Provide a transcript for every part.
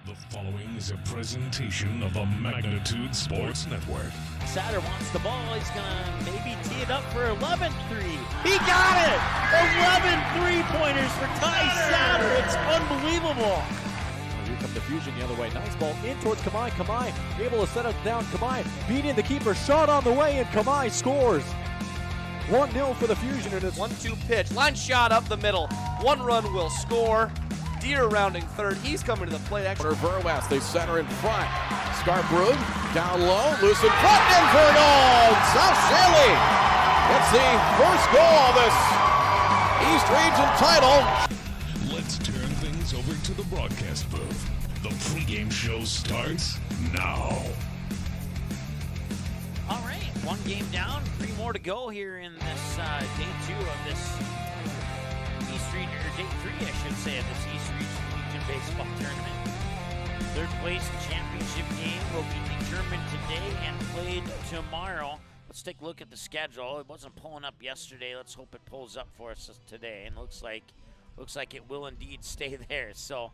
The following is a presentation of the Magnitude Sports Network. Satter wants the ball. He's going to maybe tee it up for 11-3. He got it! 11 three-pointers for Ty Satter. It's unbelievable. Here comes the Fusion the other way. Nice ball in towards Kamai. Kamai able to set it down. Kamai beating the keeper. Shot on the way, and Kamai scores. 1-0 for the Fusion. And it's 1-2 pitch. Line shot up the middle. One run will score. Deer rounding third. He's coming to the plate. Verwest, they center in front. Scarborough down low, loose in front, in for a goal. South Shaley gets the first goal of this East Region title. Let's turn things over to the broadcast booth. The pregame show starts now. All right, one game down, 3 more to go here in this day 2 of this East Region, or day 3, I should say, of this East Region baseball tournament. Third place championship game will be determined today and played tomorrow. Let's take a look at the schedule. It wasn't pulling up yesterday. Let's hope it pulls up for us today, and looks like it will indeed stay there. So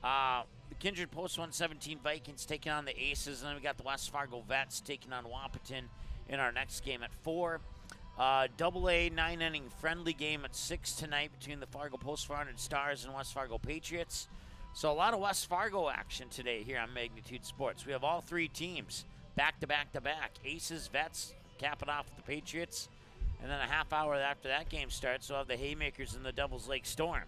the Kindred Post 117 Vikings taking on the Aces, and then we got the West Fargo Vets taking on Wahpeton in our next game at 4. AA 9-inning friendly game at 6 tonight between the Fargo Post 400 Stars and West Fargo Patriots. So a lot of West Fargo action today here on Magnitude Sports. We have all 3 teams back to back to back. Aces, Vets, capping off with the Patriots. And then a half hour after that game starts, we'll have the Haymakers and the Devils Lake Storm.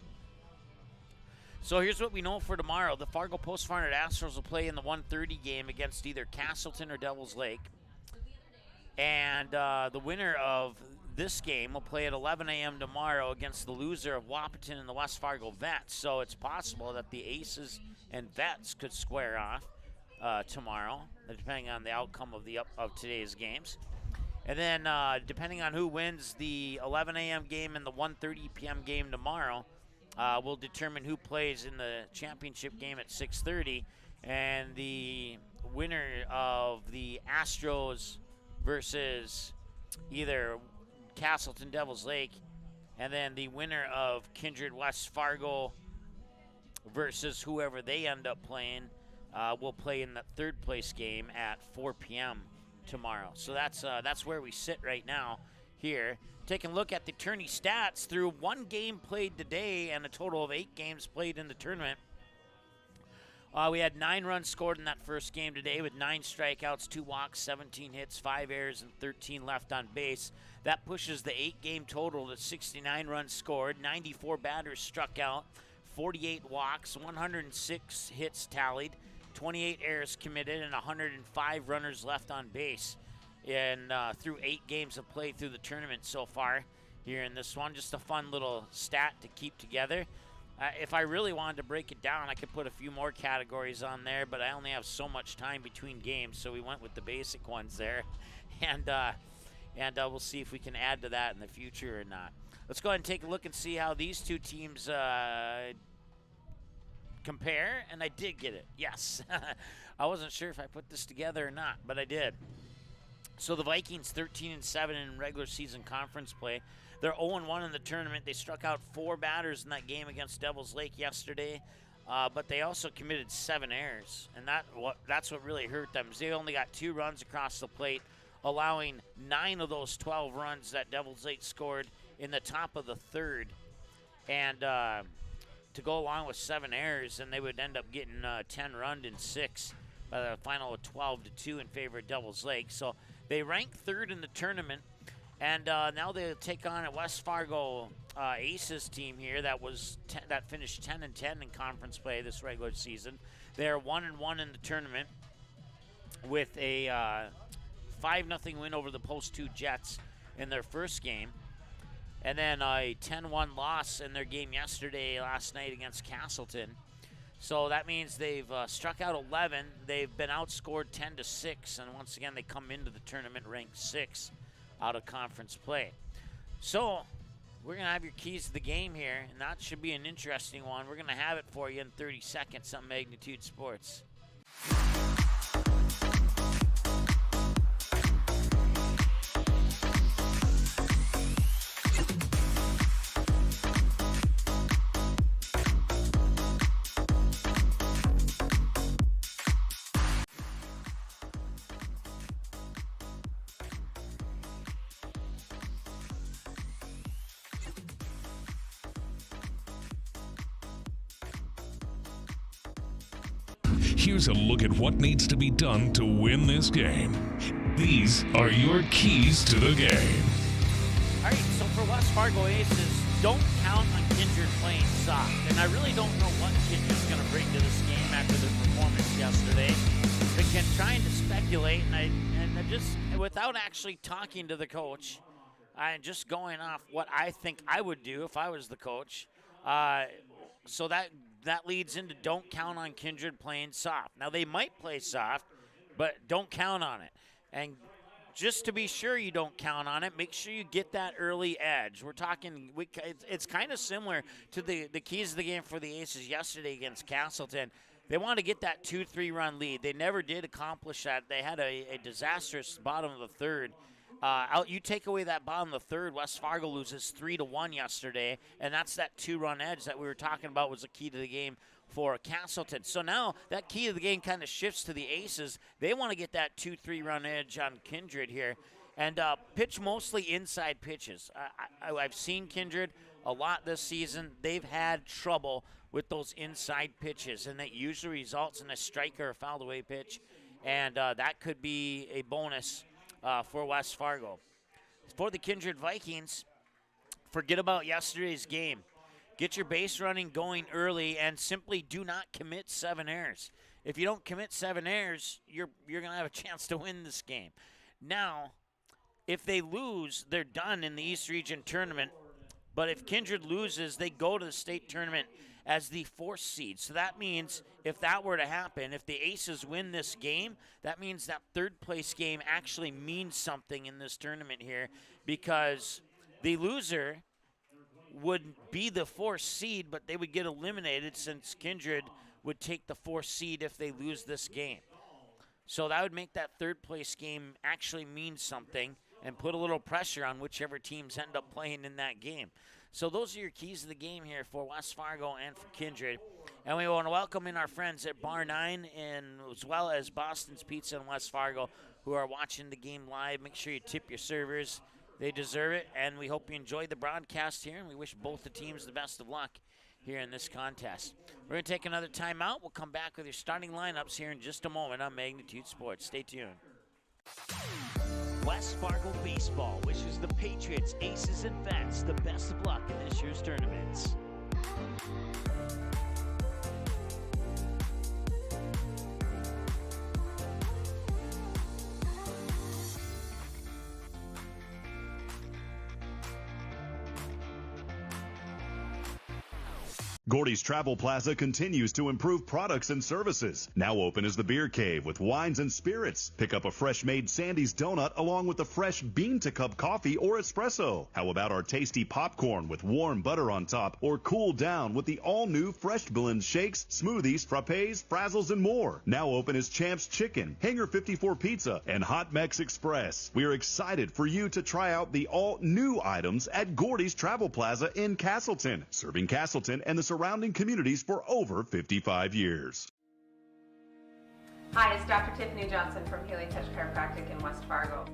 So here's what we know for tomorrow. The Fargo Post 400 Astros will play in the 1:30 game against either Castleton or Devils Lake. And the winner of this game will play at 11 a.m. tomorrow against the loser of Wahpeton and the West Fargo Vets. So it's possible that the Aces and Vets could square off tomorrow, depending on the outcome of today's games. And then depending on who wins the 11 a.m. game and the 1:30 p.m. game tomorrow, will determine who plays in the championship game at 6:30. And the winner of the Astros versus either Castleton Devils Lake, and then the winner of Kindred West Fargo versus whoever they end up playing will play in the third place game at 4 p.m. tomorrow. So that's where we sit right now here. Taking a look at the tourney stats through 1 game played today and a total of 8 games played in the tournament. We had 9 runs scored in that first game today with 9 strikeouts, 2 walks, 17 hits, 5 errors, and 13 left on base. That pushes the 8-game total to 69 runs scored, 94 batters struck out, 48 walks, 106 hits tallied, 28 errors committed, and 105 runners left on base. And through 8 games of play through the tournament so far here in this one. Just a fun little stat to keep together. If I really wanted to break it down, I could put a few more categories on there, but I only have so much time between games, so we went with the basic ones there. And we'll see if we can add to that in the future or not. Let's go ahead and take a look and see how these two teams compare, and I did get it. Yes. I wasn't sure if I put this together or not, but I did. So the Vikings 13-7 in regular season conference play. They're 0-1 in the tournament. They struck out 4 batters in that game against Devils Lake yesterday, but they also committed 7 errors, and that's what really hurt them. They only got 2 runs across the plate, allowing 9 of those 12 runs that Devils Lake scored in the top of the third, and to go along with 7 errors, and they would end up getting 10 run in 6 by the final of 12-2 in favor of Devils Lake. So they rank 3rd in the tournament. And now they'll take on a West Fargo Aces team here that finished 10-10 in conference play this regular season. They're 1-1 in the tournament with a 5-0 win over the Post 2 Jets in their first game. And then a 10-1 loss in their game last night against Castleton. So that means they've struck out 11. They've been outscored 10-6. And once again, they come into the tournament ranked 6th. Out of conference play. So we're going to have your keys to the game here, and that should be an interesting one. We're going to have it for you in 30 seconds on Magnitude Sports. here's a look at what needs to be done to win this game. These are your keys to the game. All right, so for West Fargo Aces, don't count on Kindred playing soft. And I really don't know what Kindred's going to bring to this game after the performance yesterday. But trying to speculate, and I just, without actually talking to the coach, I'm just going off what I think I would do if I was the coach. So that leads into don't count on Kindred playing soft. Now, they might play soft, but don't count on it. And just to be sure you don't count on it, make sure you get that early edge. We're talking, it's kind of similar to the keys of the game for the Aces yesterday against Castleton. They want to get that 2-3 run lead. They never did accomplish that. They had a disastrous bottom of the third. You take away that bottom of the third, West Fargo loses 3-1 yesterday, and that's that 2-run edge that we were talking about was the key to the game for Castleton. So now that key of the game kind of shifts to the Aces. They want to get that 2-3 run edge on Kindred here and pitch mostly inside pitches. I've seen Kindred a lot this season. They've had trouble with those inside pitches, and that usually results in a strike or a fouled away pitch, and that could be a bonus for West Fargo. For the Kindred Vikings, forget about yesterday's game. Get your base running going early and simply do not commit 7 errors. If you don't commit 7 errors, you're going to have a chance to win this game. Now, if they lose, they're done in the East Region tournament. But if Kindred loses, they go to the state tournament as the 4th seed. So that means if that were to happen, if the Aces win this game, that means that 3rd place game actually means something in this tournament here, because the loser would be the 4th seed, but they would get eliminated since Kindred would take the 4th seed if they lose this game. So that would make that 3rd place game actually mean something and put a little pressure on whichever teams end up playing in that game. So those are your keys to the game here for West Fargo and for Kindred. And we want to welcome in our friends at Bar 9 and as well as Boston's Pizza in West Fargo who are watching the game live. Make sure you tip your servers. They deserve it, and we hope you enjoyed the broadcast here, and we wish both the teams the best of luck here in this contest. We're going to take another timeout. We'll come back with your starting lineups here in just a moment on Magnitude Sports. Stay tuned. West Fargo Baseball wishes the Patriots, Aces, and Vets the best of luck in this year's tournaments. Gordy's Travel Plaza continues to improve products and services. Now open is the Beer Cave with wines and spirits. Pick up a fresh-made Sandy's donut along with a fresh bean-to-cup coffee or espresso. How about our tasty popcorn with warm butter on top, or cool down with the all-new Fresh Blend shakes, smoothies, frappes, frazzles, and more. Now open is Champ's Chicken, Hangar 54 Pizza, and Hot Mex Express. We are excited for you to try out the all-new items at Gordy's Travel Plaza in Castleton, serving Castleton and the surrounding communities for over 55 years. Hi, it's Dr. Tiffany Johnson from Healing Touch Chiropractic in West Fargo.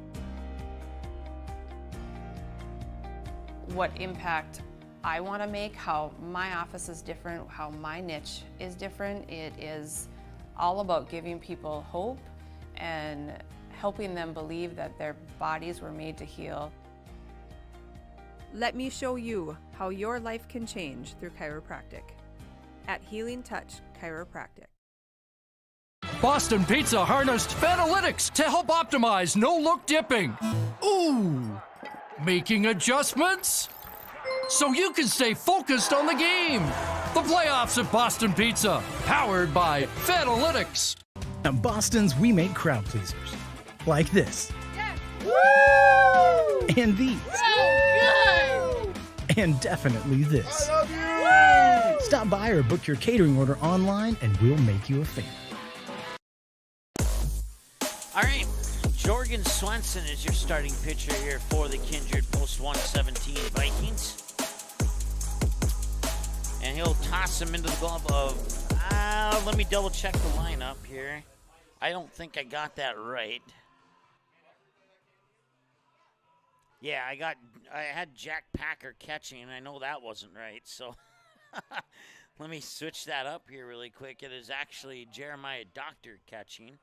What impact I want to make, how my office is different, how my niche is different. It is all about giving people hope and helping them believe that their bodies were made to heal. Let me show you how your life can change through chiropractic at Healing Touch Chiropractic. Boston Pizza harnessed Fanalytics to help optimize no-look dipping. Ooh, making adjustments so you can stay focused on the game. The playoffs at Boston Pizza, powered by Fanalytics. At Boston's, we make crowd pleasers like this. Yes. Woo! And these. So good! And definitely this. I love you! Woo! Stop by or book your catering order online and we'll make you a fan. All right, Jorgen Swenson is your starting pitcher here for the Kindred Post 117 Vikings. And he'll toss him into the glove of, let me double check the lineup here. I don't think I got that right. Yeah, I had Jack Packer catching, and I know that wasn't right. So Let me switch that up here really quick. It is actually Jeremiah Doctor catching.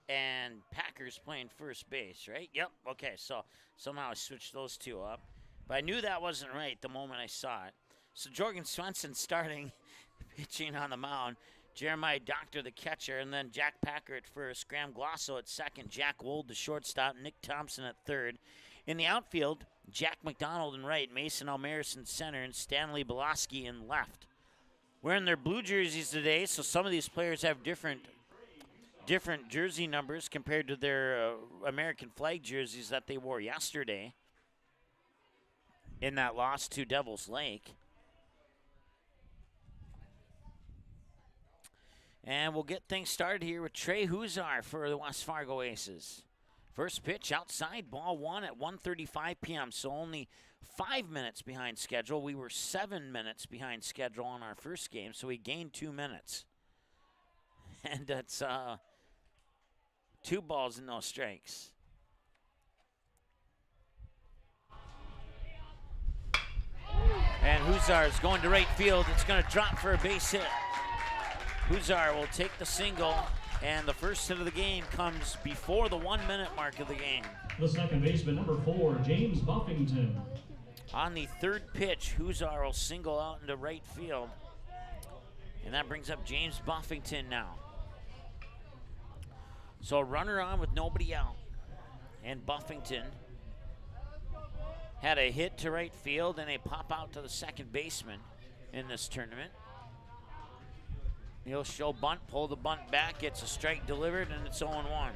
And Packers playing first base, right? Yep, okay, so somehow I switched those two up. But I knew that wasn't right the moment I saw it. So Jorgen Swenson starting, pitching on the mound. Jeremiah Doctor, the catcher, and then Jack Packer at first. Graham Glosso at second. Jack Wold, the shortstop. Nick Thompson at third. In the outfield, Jack McDonald in right. Mason Almaris in center. And Stanley Belaski in left. Wearing their blue jerseys today, so some of these players have different jersey numbers compared to their American flag jerseys that they wore yesterday in that loss to Devil's Lake. And we'll get things started here with Trey Huzar for the West Fargo Aces. First pitch outside, ball one at 1:35 p.m., so only 5 minutes behind schedule. We were 7 minutes behind schedule on our first game, so we gained 2 minutes. And that's 2 balls and no strikes. And Huzar is going to right field. It's going to drop for a base hit. Huzar will take the single, and the first hit of the game comes before the 1 minute mark of the game. The second baseman, number 4, James Buffington. On the third pitch, Huzar will single out into right field. And that brings up James Buffington now. So a runner on with nobody out. And Buffington had a hit to right field and a pop out to the second baseman in this tournament. He'll show bunt, pull the bunt back, gets a strike delivered, and it's 0-1.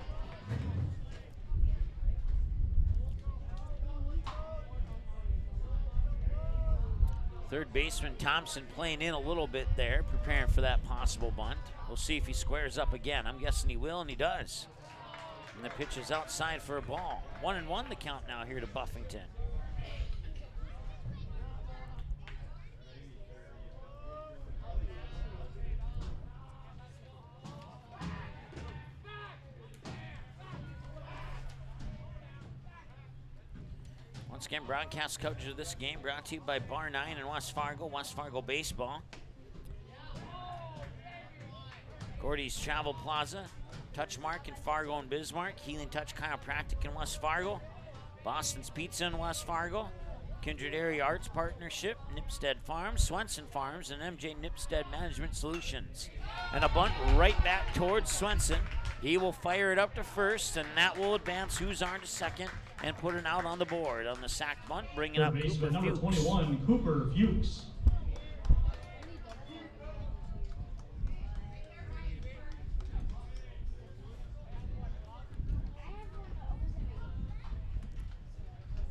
Third baseman Thompson playing in a little bit there, preparing for that possible bunt. We'll see if he squares up again. I'm guessing he will, and he does. And the pitch is outside for a ball. 1-1 the count now here to Buffington. Once again, broadcast coverage of this game brought to you by Bar 9 in West Fargo Baseball. Gordy's Travel Plaza, Touchmark in Fargo and Bismarck, Healing Touch Chiropractic in West Fargo, Boston's Pizza in West Fargo, Kindred Area Arts Partnership, Nipstead Farms, Swenson Farms, and MJ Nipstead Management Solutions. And a bunt right back towards Swenson. He will fire it up to first, and that will advance Huzar to second and put an out on the board on the sack bunt, bringing up Cooper number Fuchs. 21, Cooper Fuchs.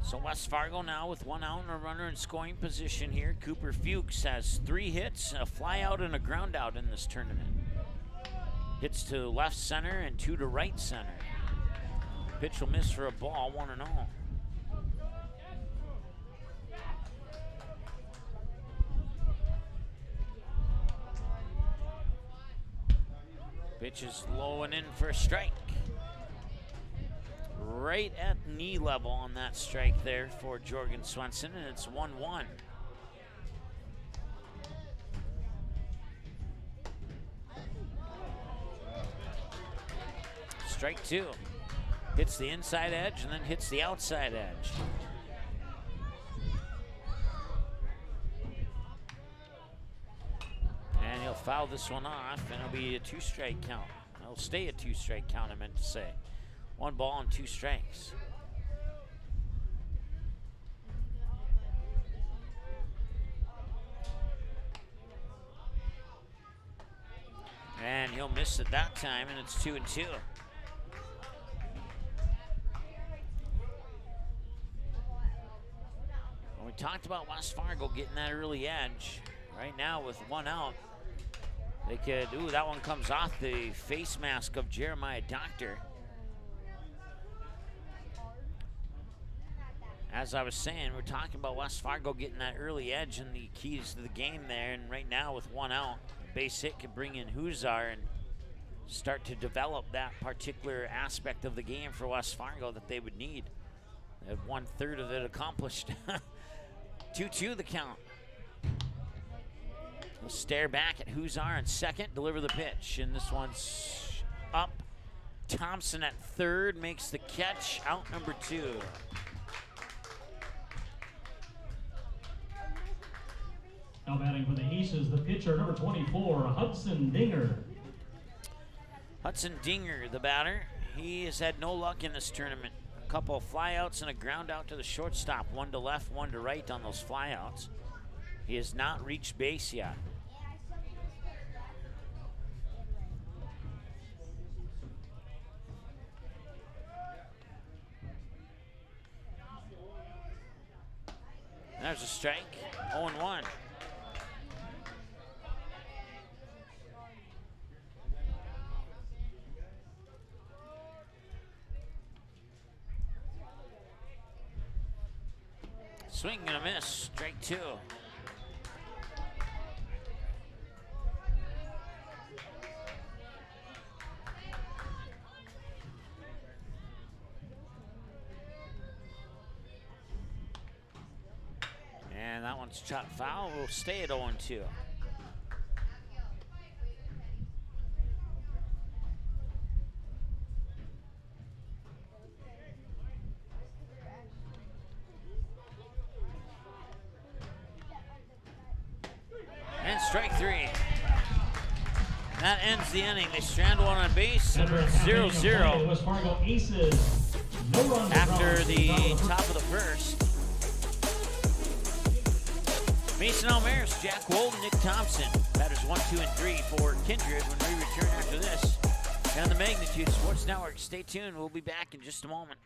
So West Fargo now with 1 out and a runner in scoring position here. Cooper Fuchs has 3 hits, a fly out and a ground out in this tournament. Hits to left center and 2 to right center. Pitch will miss for a ball, 1-0. Pitch is low and in for a strike. Right at knee level on that strike there for Jorgen Swenson, and it's 1-1. Strike 2. Hits the inside edge and then hits the outside edge. And he'll foul this one off, and it'll be a 2-strike count. It'll stay a 2-strike count, I meant to say. 1 ball and 2 strikes. And he'll miss it that time, and it's 2-2. Well, we talked about West Fargo getting that early edge. Right now with 1 out, they could, that one comes off the face mask of Jeremiah Doctor. As I was saying, we're talking about West Fargo getting that early edge and the keys to the game there. And right now with 1 out, base hit could bring in Huzar and start to develop that particular aspect of the game for West Fargo that they would need. Had 1/3 of it accomplished. 2-2 the count. We'll stare back at Huzar in second, deliver the pitch, and this one's up. Thompson at third makes the catch, out number 2. Now batting for the Aces, the pitcher, number 24, Hudson Dinger. Hudson Dinger, the batter. He has had no luck in this tournament. A couple of flyouts and a ground out to the shortstop. One to left, one to right on those flyouts. He has not reached base yet. There's a strike, 0-1. Swing and a miss, strike 2. And that one's chopped foul. We'll stay at 0-2. And strike 3. That ends the inning. They strand one on base. 0-0. West Fargo Aces. No runs after the across. top of the first. Mason Almaris, Jack Wold, Nick Thompson. Batters 1, 2, and 3 for Kindred when we return after this. And on the Magnitude Sports Network, stay tuned. We'll be back in just a moment.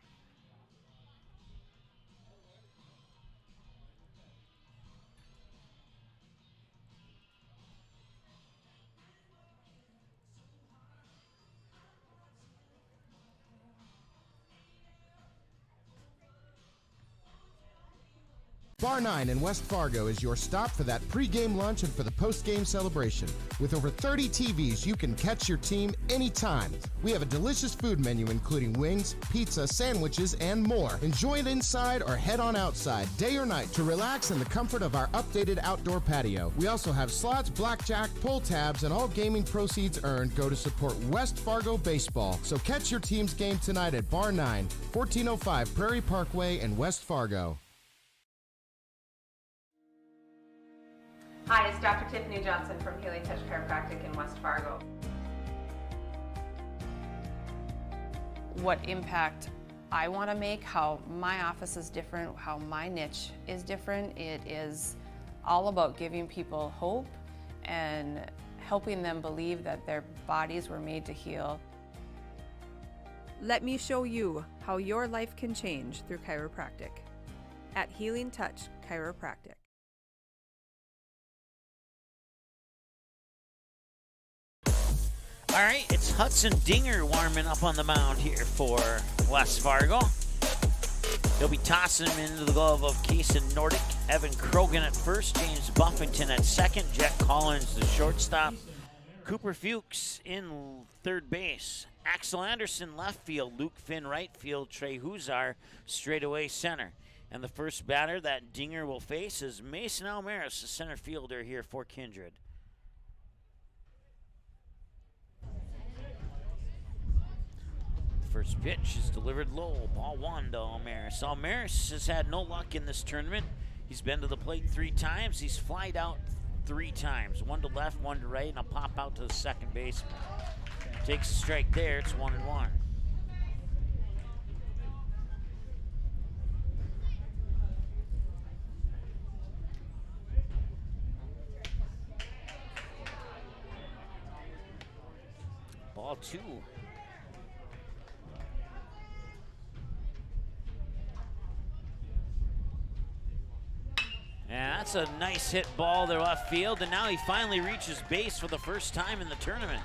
Bar 9 in West Fargo is your stop for that pregame lunch and for the postgame celebration. With over 30 TVs, you can catch your team anytime. We have a delicious food menu including wings, pizza, sandwiches, and more. Enjoy it inside or head on outside, day or night, to relax in the comfort of our updated outdoor patio. We also have slots, blackjack, pull tabs, and all gaming proceeds earned go to support West Fargo baseball. So catch your team's game tonight at Bar 9, 1405 Prairie Parkway in West Fargo. Hi, it's Dr. Tiffany Johnson from Healing Touch Chiropractic in West Fargo. What impact I want to make, how my office is different, how my niche is different, it is all about giving people hope and helping them believe that their bodies were made to heal. Let me show you how your life can change through chiropractic at Healing Touch Chiropractic. All right, it's Hudson Dinger warming up on the mound here for West Fargo. He'll be tossing him into the glove of Kaysen Nordic. Evan Krogan at first, James Buffington at second, Jack Collins the shortstop, Cooper Fuchs in third base, Axel Anderson left field, Luke Finn right field, Trey Huzar straightaway center. And the first batter that Dinger will face is Mason Almaris, the center fielder here for Kindred. First pitch is delivered low, ball 1 to Almaris. Almaris has had no luck in this tournament. He's been to the plate 3 times. He's flied out 3 times. 1 to left, 1 to right, and a pop out to the second baseman. Takes a strike there, it's 1-1. Ball 2. And that's a nice hit ball to left field, and now he finally reaches base for the first time in the tournament.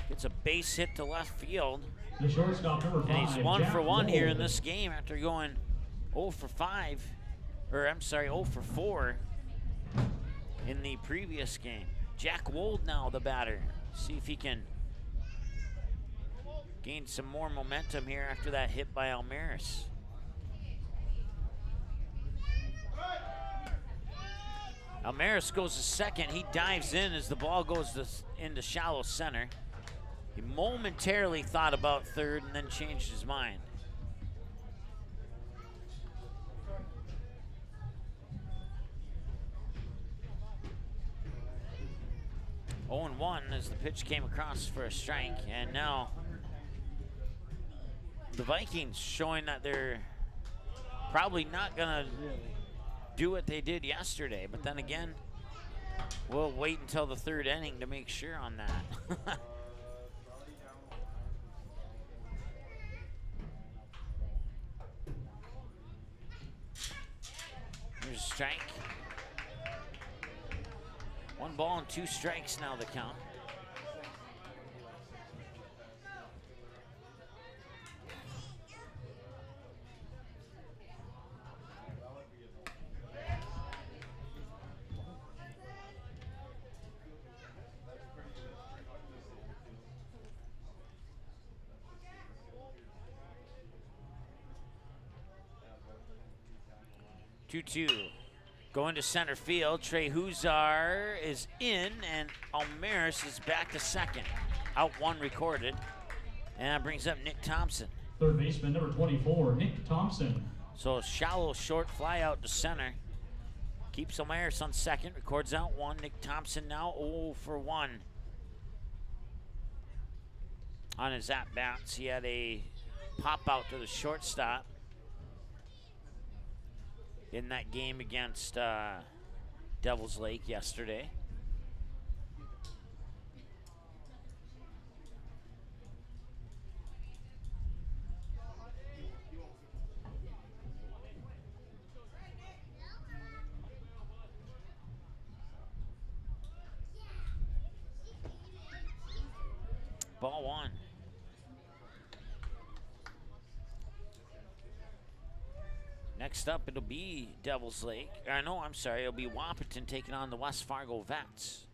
Gets a base hit to left field. The shortstop, number 5, and he's 1 for 1 Jack here Wold. in this game after going 0 for 5, or I'm sorry, 0 for 4 in the previous game. Jack Wold now the batter. See if he can gained some more momentum here after that hit by Almaris. Almaris goes to second. He dives in as the ball goes into shallow center. He momentarily thought about third and then changed his mind. 0-1 as the pitch came across for a strike, and now the Vikings showing that they're probably not gonna do what they did yesterday, but then again, we'll wait until the third inning to make sure on that. Here's a strike. 1 ball and 2 strikes now the count. Two. Going to center field, Trey Huzar is in, and Almaris is back to second. Out 1 recorded, and that brings up Nick Thompson. Third baseman, number 24, Nick Thompson. So a shallow, short fly out to center. Keeps Almaris on second, records out 1. Nick Thompson now 0 for 1. On his at-bats, he had a pop out to the shortstop in that game against Devil's Lake yesterday. Ball 1. Next up, it'll be Devil's Lake. No, I'm sorry, it'll be Wahpeton taking on the West Fargo Vets.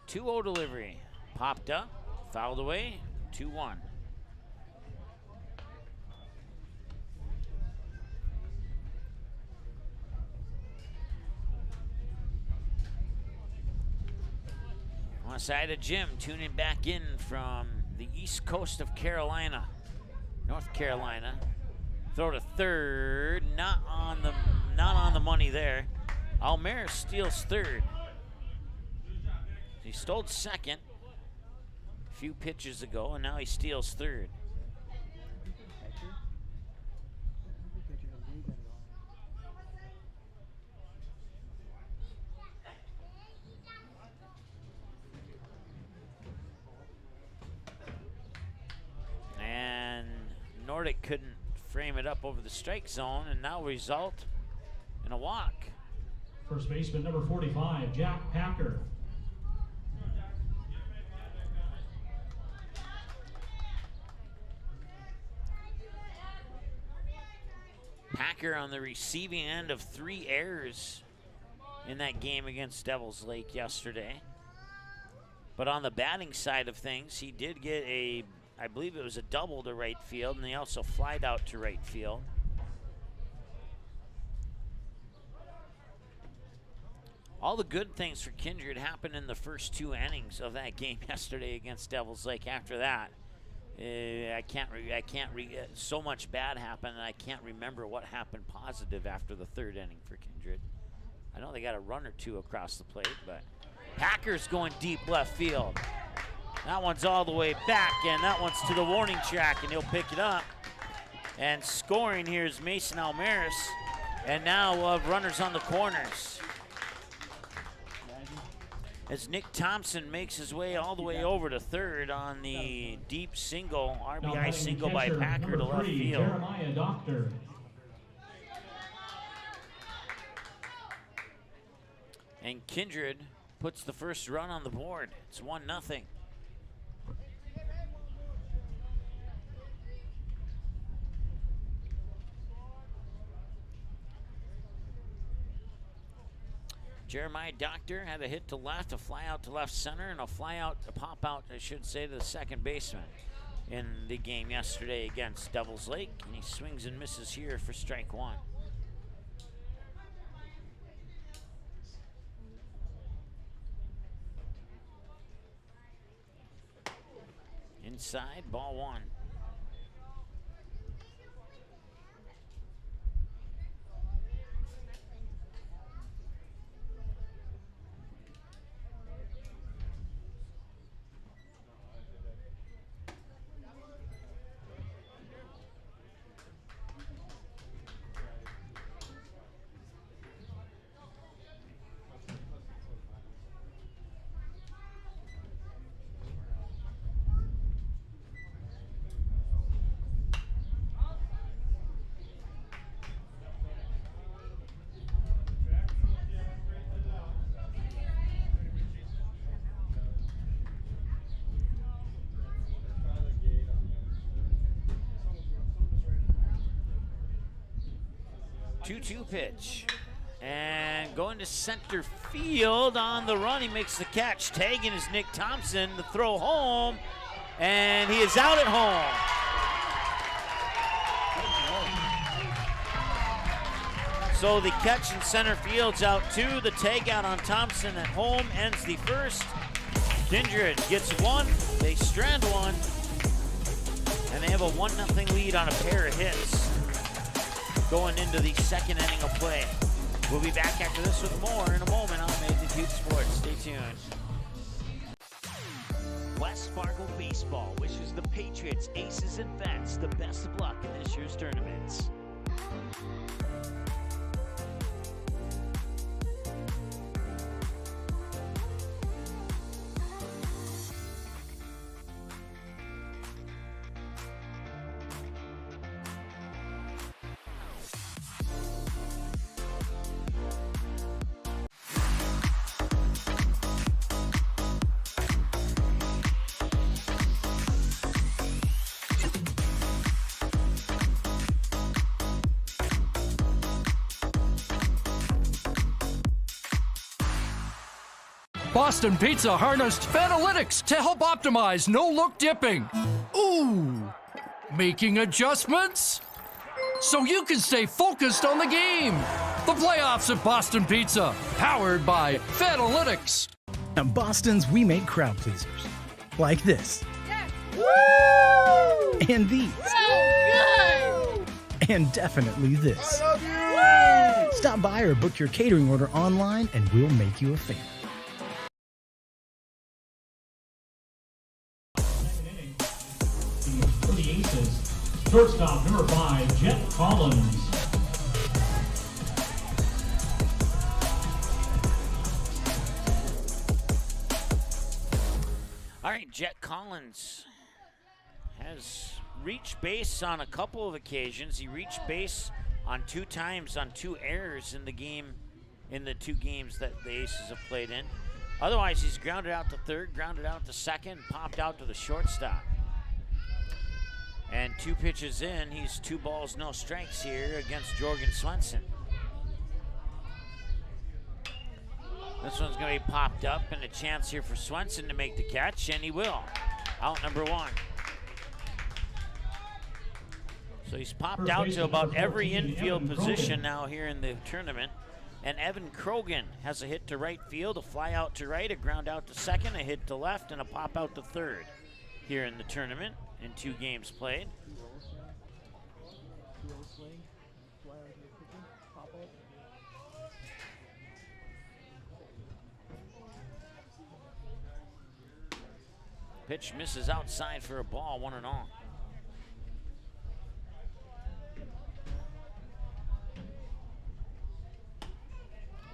Two-0 delivery. Popped up, fouled away, 2-1. On the side of Jim, tuning back in from the east coast of Carolina, North Carolina. Throw to third, not on the money there. Almaris steals third. He stole second a few pitches ago, and now he steals third. And Nordic couldn't frame it up over the strike zone, and now result in a walk. First baseman, number 45, Jack Packer. Packer on the receiving end of 3 errors in that game against Devil's Lake yesterday. But on the batting side of things, he did get I believe it was a double to right field, and he also flied out to right field. All the good things for Kindred happened in the first 2 innings of that game yesterday against Devil's Lake. After that, so much bad happened, and I can't remember what happened positive after the 3rd inning for Kindred. I know they got a run or 2 across the plate, but Packer's going deep left field. That one's all the way back, and that one's to the warning track, and he'll pick it up. And scoring here is Mason Almaris, and now we'll have runners on the corners as Nick Thompson makes his way all the way over to third on the deep single, RBI single by Packer to left field. Jeremiah Doctor. And Kindred puts the first run on the board. It's 1-0. Jeremiah Doctor had a hit to left, a fly out to left center, and a pop out, I should say, to the second baseman in the game yesterday against Devils Lake. And he swings and misses here for strike one. Inside, ball one. Two-two pitch. And going to center field on the run. He makes the catch. Tagging is Nick Thompson. The throw home. And he is out at home. So the catch in center field's out two. The tag out on Thompson at home ends the first. Kindred gets one. They strand one. And they have a 1-0 lead on a pair of hits going into the second inning of play. We'll be back after this with more in a moment on Magnitude Sports. Stay tuned. West Fargo Baseball wishes the Patriots, Aces, and Vets the best of luck in this year's tournaments. Boston Pizza harnessed Fanalytics to help optimize no-look dipping. Ooh, making adjustments so you can stay focused on the game. The playoffs at Boston Pizza, powered by Fanalytics. At Boston's, we make crowd pleasers. Like this. Yes. Woo! And these. So good! And definitely this. I love you! Woo! Stop by or book your catering order online and we'll make you a fan. For the Aces, shortstop number 5, Jet Collins. All right, Jet Collins has reached base on a couple of occasions. He reached base on 2 times on 2 errors in the game, in the 2 games that the Aces have played in. Otherwise, he's grounded out to third, grounded out to second, popped out to the shortstop. And 2 pitches in, he's 2 balls, no strikes here against Jorgen Swenson. This one's going to be popped up, and a chance here for Swenson to make the catch, and he will. Out number 1. So he's popped out to about every infield position now here in the tournament. And Evan Krogan has a hit to right field, a fly out to right, a ground out to second, a hit to left, and a pop out to third here in the tournament in 2 games played. Pitch misses outside for a ball, 1-0.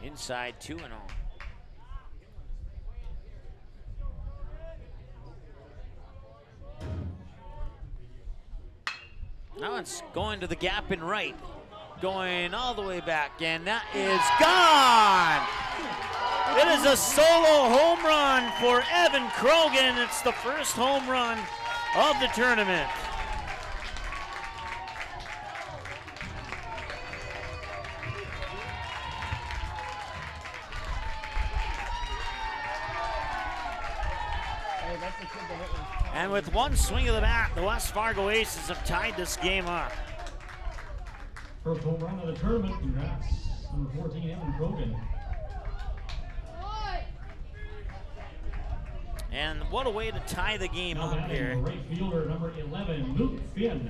Inside, 2-0. Now it's going to the gap in right. Going all the way back, and that is gone! It is a solo home run for Evan Krogan. It's the first home run of the tournament. And with one swing of the bat, the West Fargo Aces have tied this game up. First home run of the tournament. Congrats. Number 14, Evan Krogan. And what a way to tie the game Now up batting, here. right fielder number 11, Luke Finn.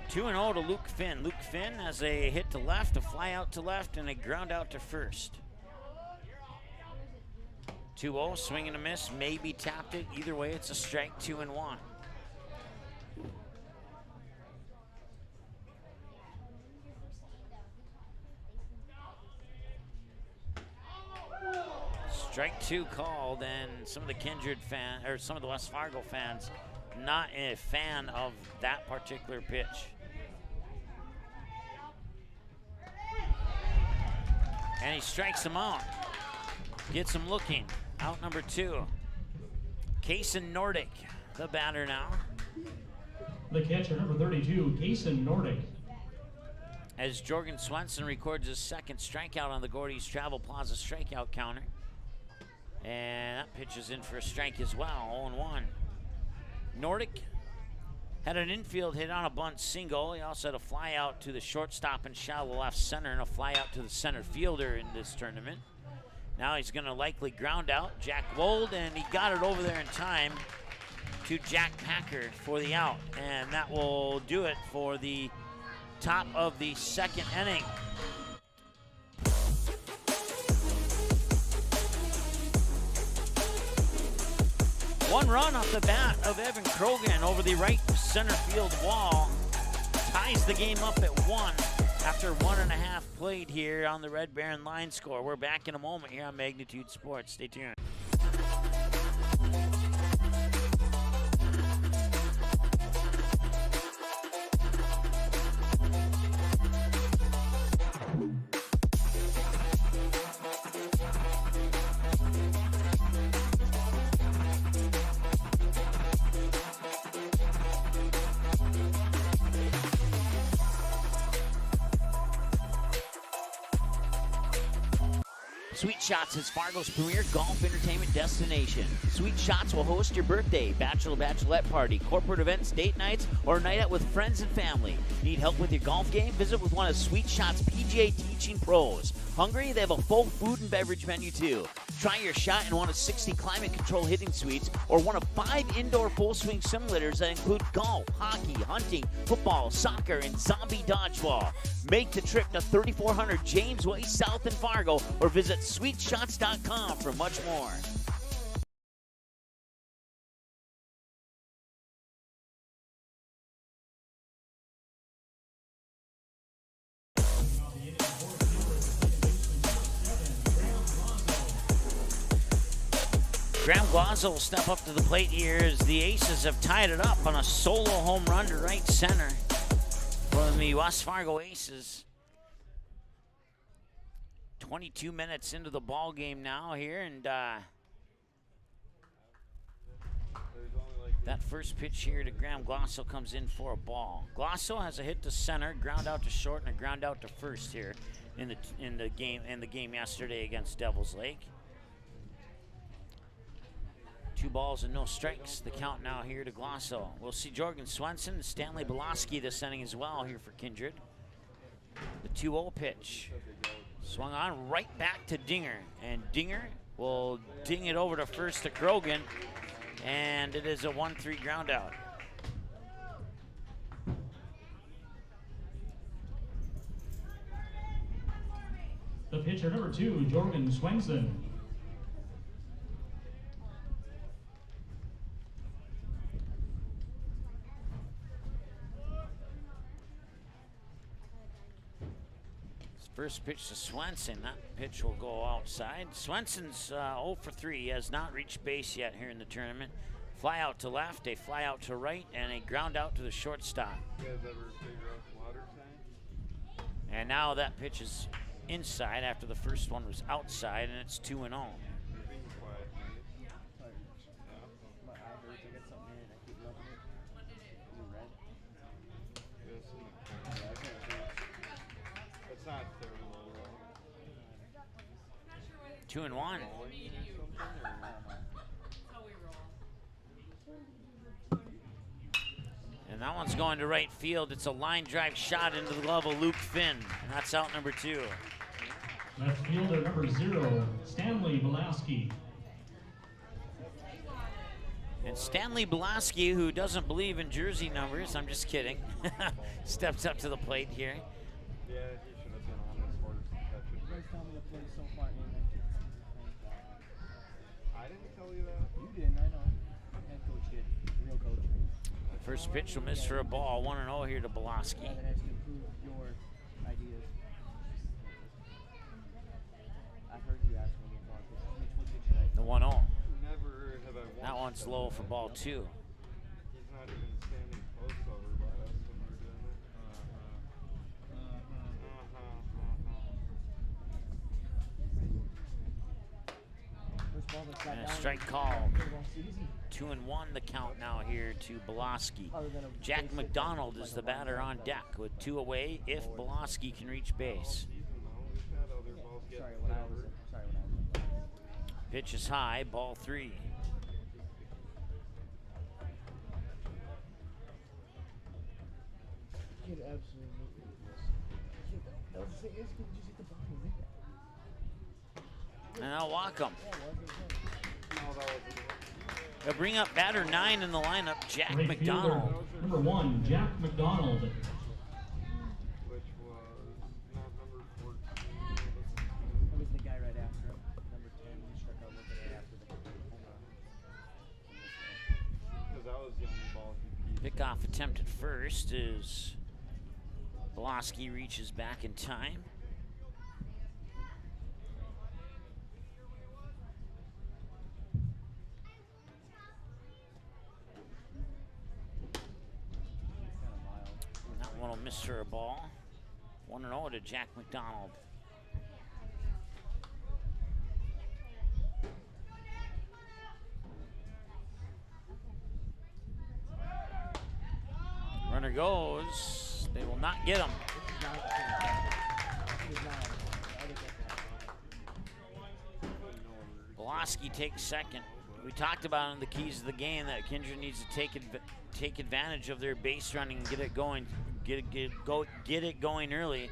Two 2-0 to Luke Finn. Luke Finn has a hit to left, a fly out to left, and a ground out to first. 2-0, swing and a miss, maybe tapped it. Either way, it's a strike, 2-1. Strike two called, and some of the Kindred fan, or some of the West Fargo fans, not a fan of that particular pitch. And he strikes him out. Gets him looking. Out number 2. Kaysen Nordic, the batter now. The catcher, number 32, Kaysen Nordic. As Jorgen Swenson records his second strikeout on the Gordy's Travel Plaza strikeout counter. And that pitch is in for a strike as well, 0-1. Nordic had an infield hit on a bunt single. He also had a fly out to the shortstop and shallow left center and a fly out to the center fielder in this tournament. Now he's going to likely ground out Jack Wold, and he got it over there in time to Jack Packer for the out. And that will do it for the top of the second inning. One run off the bat of Evan Krogan over the right center field wall. Ties the game up at 1 after 1.5 played here on the Red Baron line score. We're back in a moment here on Magnitude Sports. Stay tuned. Sweet Shots is Fargo's premier golf entertainment destination. Sweet Shots will host your birthday, bachelorette party, corporate events, date nights, or a night out with friends and family. Need help with your golf game? Visit with one of Sweet Shots' PGA teaching pros. Hungry? They have a full food and beverage menu too. Try your shot in one of 60 climate control hitting suites or one of 5 indoor full swing simulators that include golf, hockey, hunting, football, soccer, and zombie dodgeball. Make the trip to 3400 James Way South in Fargo or visit sweetshots.com for much more. Graham Glazzo will step up to the plate here as the Aces have tied it up on a solo home run to right center for the West Fargo Aces. 22 minutes into the ball game now here, and that first pitch here to Graham Glosso comes in for a ball. Glosso has a hit to center, ground out to short, and a ground out to first here in the game yesterday against Devils Lake. 2 balls and no strikes. The count now here to Glosso. We'll see Jorgen Swenson and Stanley Belaski this inning as well here for Kindred. The 2-0 pitch. Swung on right back to Dinger. And Dinger will ding it over to first to Krogan. And it is a 1-3 ground out. The pitcher, number 2, Jorgen Swenson. First pitch to Swenson. That pitch will go outside. Swenson's 0 for 3. He has not reached base yet here in the tournament. Fly out to left, a fly out to right, and a ground out to the shortstop. You guys ever figure out the water tank? And now that pitch is inside after the first one was outside, and it's 2-0. It's not terrible. 2-1. And that one's going to right field. It's a line drive shot into the glove of Luke Finn, and that's out number 2. Left fielder number 0, Stanley Belaski. And Stanley Belaski, who doesn't believe in jersey numbers, I'm just kidding, steps up to the plate here. Yeah, he should have been on this horse. You guys tell me to play so far in I didn't tell you that. You didn't, I know. Head coach did. The real coach. First pitch will miss for a ball. 1-0 here to Belaski. That has to improve your ideas. I heard you ask me about this. Which pitch should I The 1-0. Never have I watched That one's low for ball 2. He's not even standing close over by us when we're doing it. And a strike call. 2-1 the count now here to Belaski. Jack McDonald is the batter on deck with 2 away if Belaski can reach base. Pitch is high, ball 3. Kid absolutely And I'll walk him. They'll bring up batter 9 in the lineup, Jack Right McDonald. fielder number 1, Jack McDonald. Which was not number 14. That was the guy right after him. Number 10. He struck out looking right after the Because that was the only ball he Pickoff attempt at first is Belaski reaches back in time. And that one will miss for a ball. 1-0 to Jack McDonald. Runner goes. They will not get him. Belaski takes second. We talked about in the keys of the game that Kindred needs to take advantage of their base running and get it going, get it going early,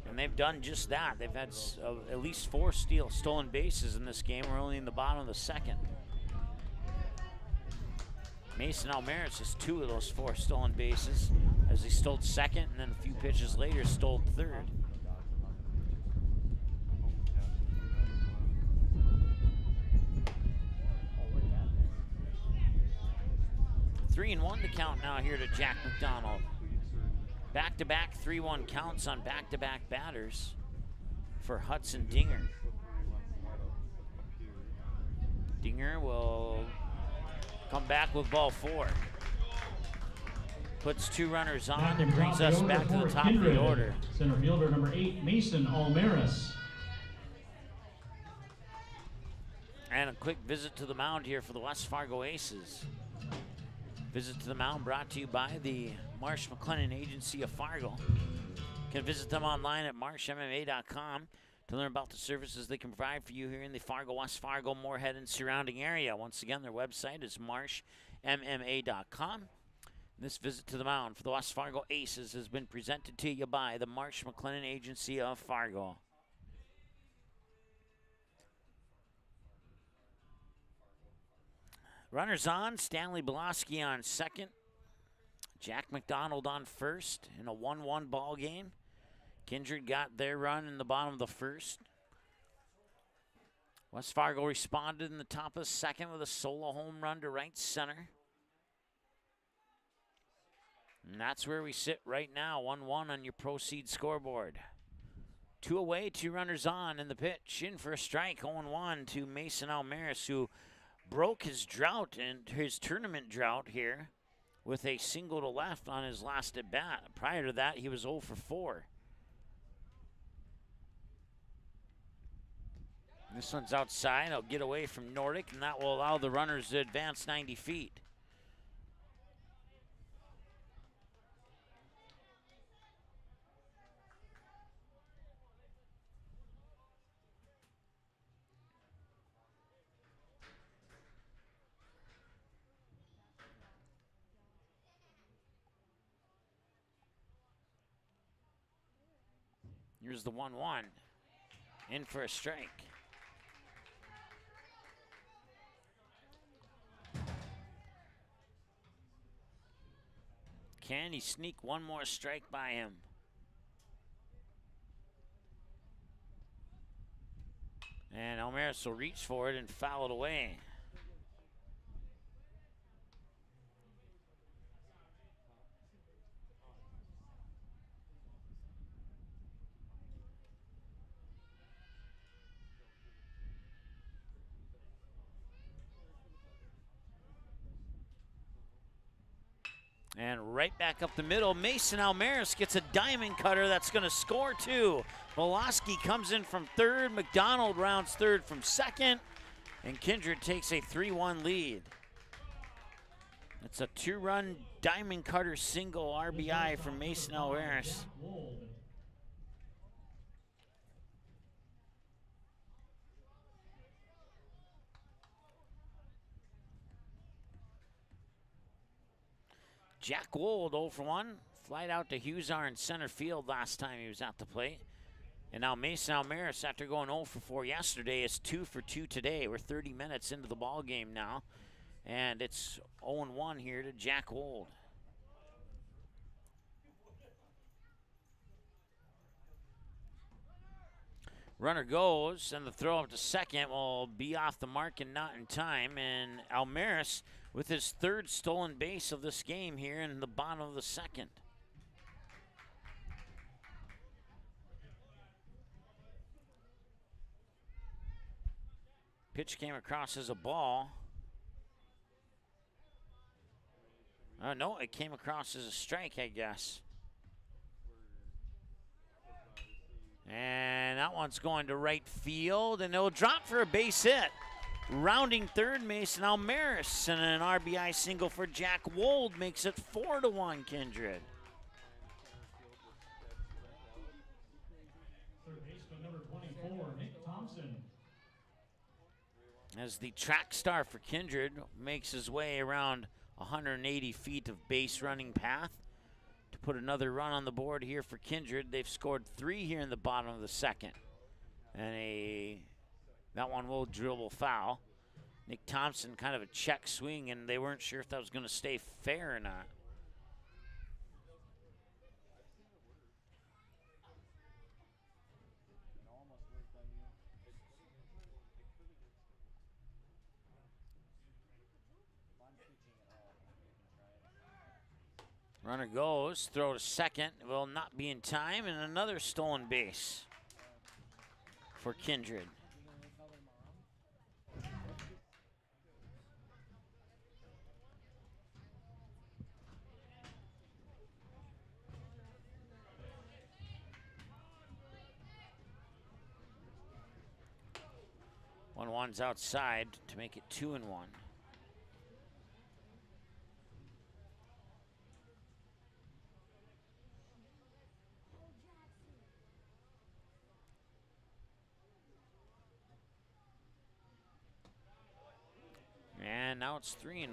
and they've done just that. They've had at least 4 stolen bases in this game. We're only in the bottom of the second. Mason Almaris has 2 of those 4 stolen bases, as he stole second, and then a few pitches later stole third. 3-1 to count now here to Jack McDonald. Back-to-back 3-1 counts on back-to-back batters for Hudson Dinger. Dinger will come back with ball 4. Puts 2 runners on and brings us back to the top of the order. Center fielder number 8, Mason Almaris. And a quick visit to the mound here for the West Fargo Aces. Visit to the mound brought to you by the Marsh McLennan Agency of Fargo. You can visit them online at marshmma.com to learn about the services they can provide for you here in the Fargo, West Fargo, Moorhead, and surrounding area. Once again, their website is marshmma.com. This visit to the mound for the West Fargo Aces has been presented to you by the Marsh McLennan Agency of Fargo. Runners on, Stanley Belaski on second, Jack McDonald on first in a 1-1 ball game. Kindred got their run in the bottom of the first. West Fargo responded in the top of the second with a solo home run to right center. And that's where we sit right now, 1-1 on your Proceed scoreboard. 2 away, 2 runners on in the pitch. In for a strike, 0-1 to Mason Almaris, who broke his drought and his tournament drought here with a single to left on his last at bat. Prior to that, he was 0 for 4. This one's outside. I'll get away from Nordic, and that will allow the runners to advance 90 feet. Here's the 1-1. In for a strike. Can he sneak one more strike by him? And Almaris will reach for it and foul it away. And right back up the middle, Mason Almaris gets a diamond cutter that's going to score too. Voloski comes in from third, McDonald rounds third from second, and Kindred takes a 3-1 lead. It's a 2-run diamond cutter single RBI from Mason Almaris. Jack Wold 0 for 1. Flied out to Huszar in center field last time he was at the plate. And now Mason Almaris, after going 0 for 4 yesterday, is 2 for 2 today. We're 30 minutes into the ball game now. And it's 0-1 here to Jack Wold. Runner goes, and the throw up to second will be off the mark and not in time. And Almaris with his third stolen base of this game here in the bottom of the second. Pitch came across as a ball. No, it came across as a strike, I guess. And that one's going to right field, and it'll drop for a base hit. Rounding third, Mason Almaris, and an RBI single for Jack Wold makes it 4-1 Kindred. Third baseman number 24, Nick Thompson. As the track star for Kindred makes his way around 180 feet of base running path to put another run on the board here for Kindred. They've scored 3 here in the bottom of the second. And that one will dribble foul. Nick Thompson kind of a check swing, and they weren't sure if that was going to stay fair or not. Runner goes, throw to second, will not be in time, and another stolen base for Kindred. One's outside to make it 2-1. And now it's 3-1.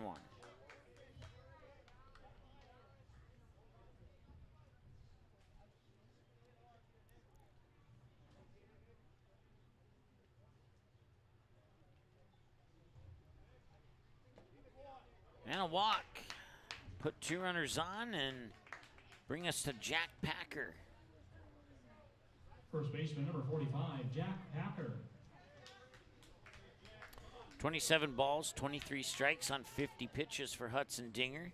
And a walk. Put 2 runners on and bring us to Jack Packer. First baseman number 45, Jack Packer. 27 balls, 23 strikes on 50 pitches for Hudson Dinger.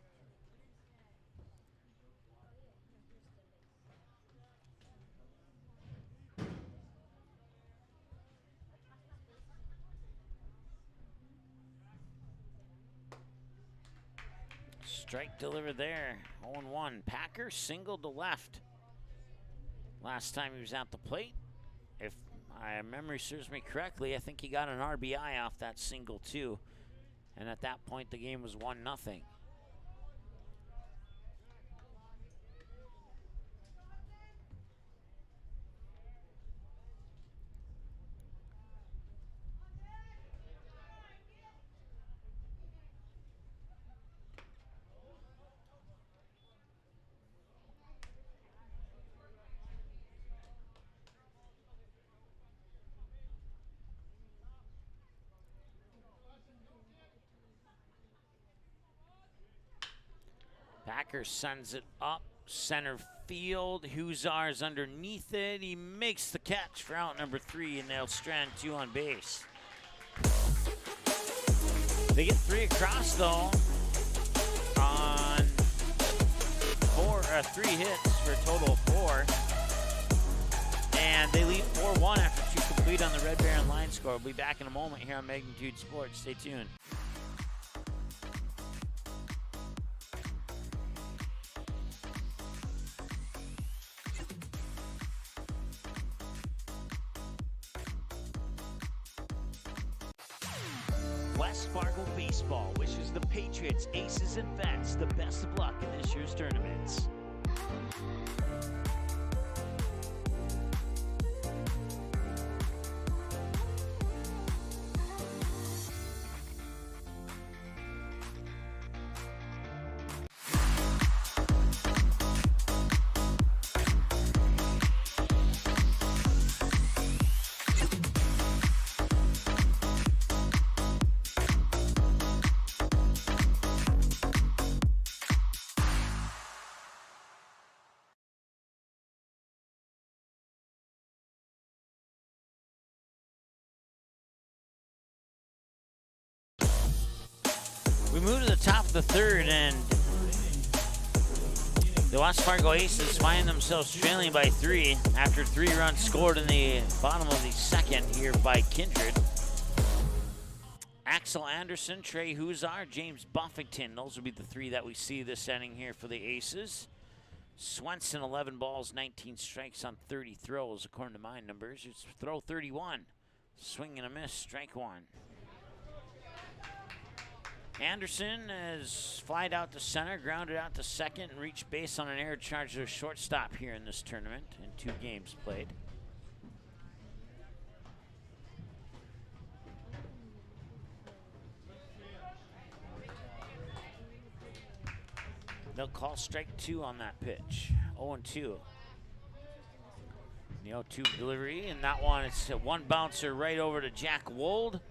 Strike delivered there, 0-1. Packer singled to left last time he was at the plate. If my memory serves me correctly, I think he got an RBI off that single too. And at that point, the game was 1-0. Packer sends it up center field. Huzar's underneath it. He makes the catch for out number 3, and they'll strand 2 on base. They get 3 across though on 3 hits for a total of 4. And they lead 4-1 after 2 complete on the Red Baron line score. We'll be back in a moment here on Magnitude Sports. Stay tuned. West Fargo Baseball wishes the Patriots, Aces, and Vets the best of luck in this year's tournaments. We move to the top of the 3rd, and the West Fargo Aces find themselves trailing by 3 after 3 runs scored in the bottom of the 2nd here by Kindred. Axel Anderson, Trey Huzar, James Buffington. Those will be the 3 that we see this inning here for the Aces. Swenson, 11 balls, 19 strikes on 30 throws, according to my numbers. It's throw 31. Swing and a miss, strike 1. Anderson has flied out to center, grounded out to 2nd, and reached base on an error charge to a shortstop here in this tournament in 2 games played. They'll call strike 2 on that pitch. 0-2. The 0-2 delivery, and that one, it's a 1 bouncer right over to Jack Wold.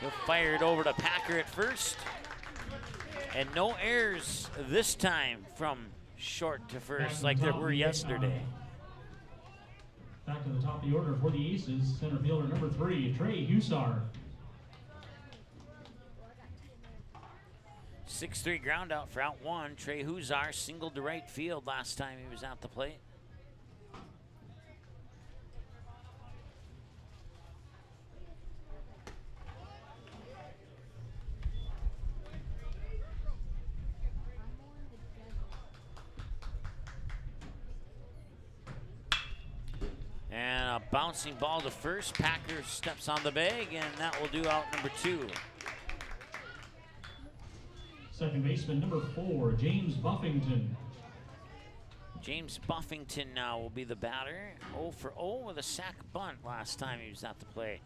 He'll fire it over to Packer at first. And no errors this time from short to first like there were yesterday. Back to the top of the order for the Aces, center fielder number 3, Trey Huzar. 6-3 ground out for out 1. Trey Huzar singled to right field last time he was at the plate. And a bouncing ball to first. Packer steps on the bag, and that will do out number 2. Second baseman number 4, James Buffington. James Buffington now will be the batter. 0 for 0 with a sac bunt last time he was at the plate.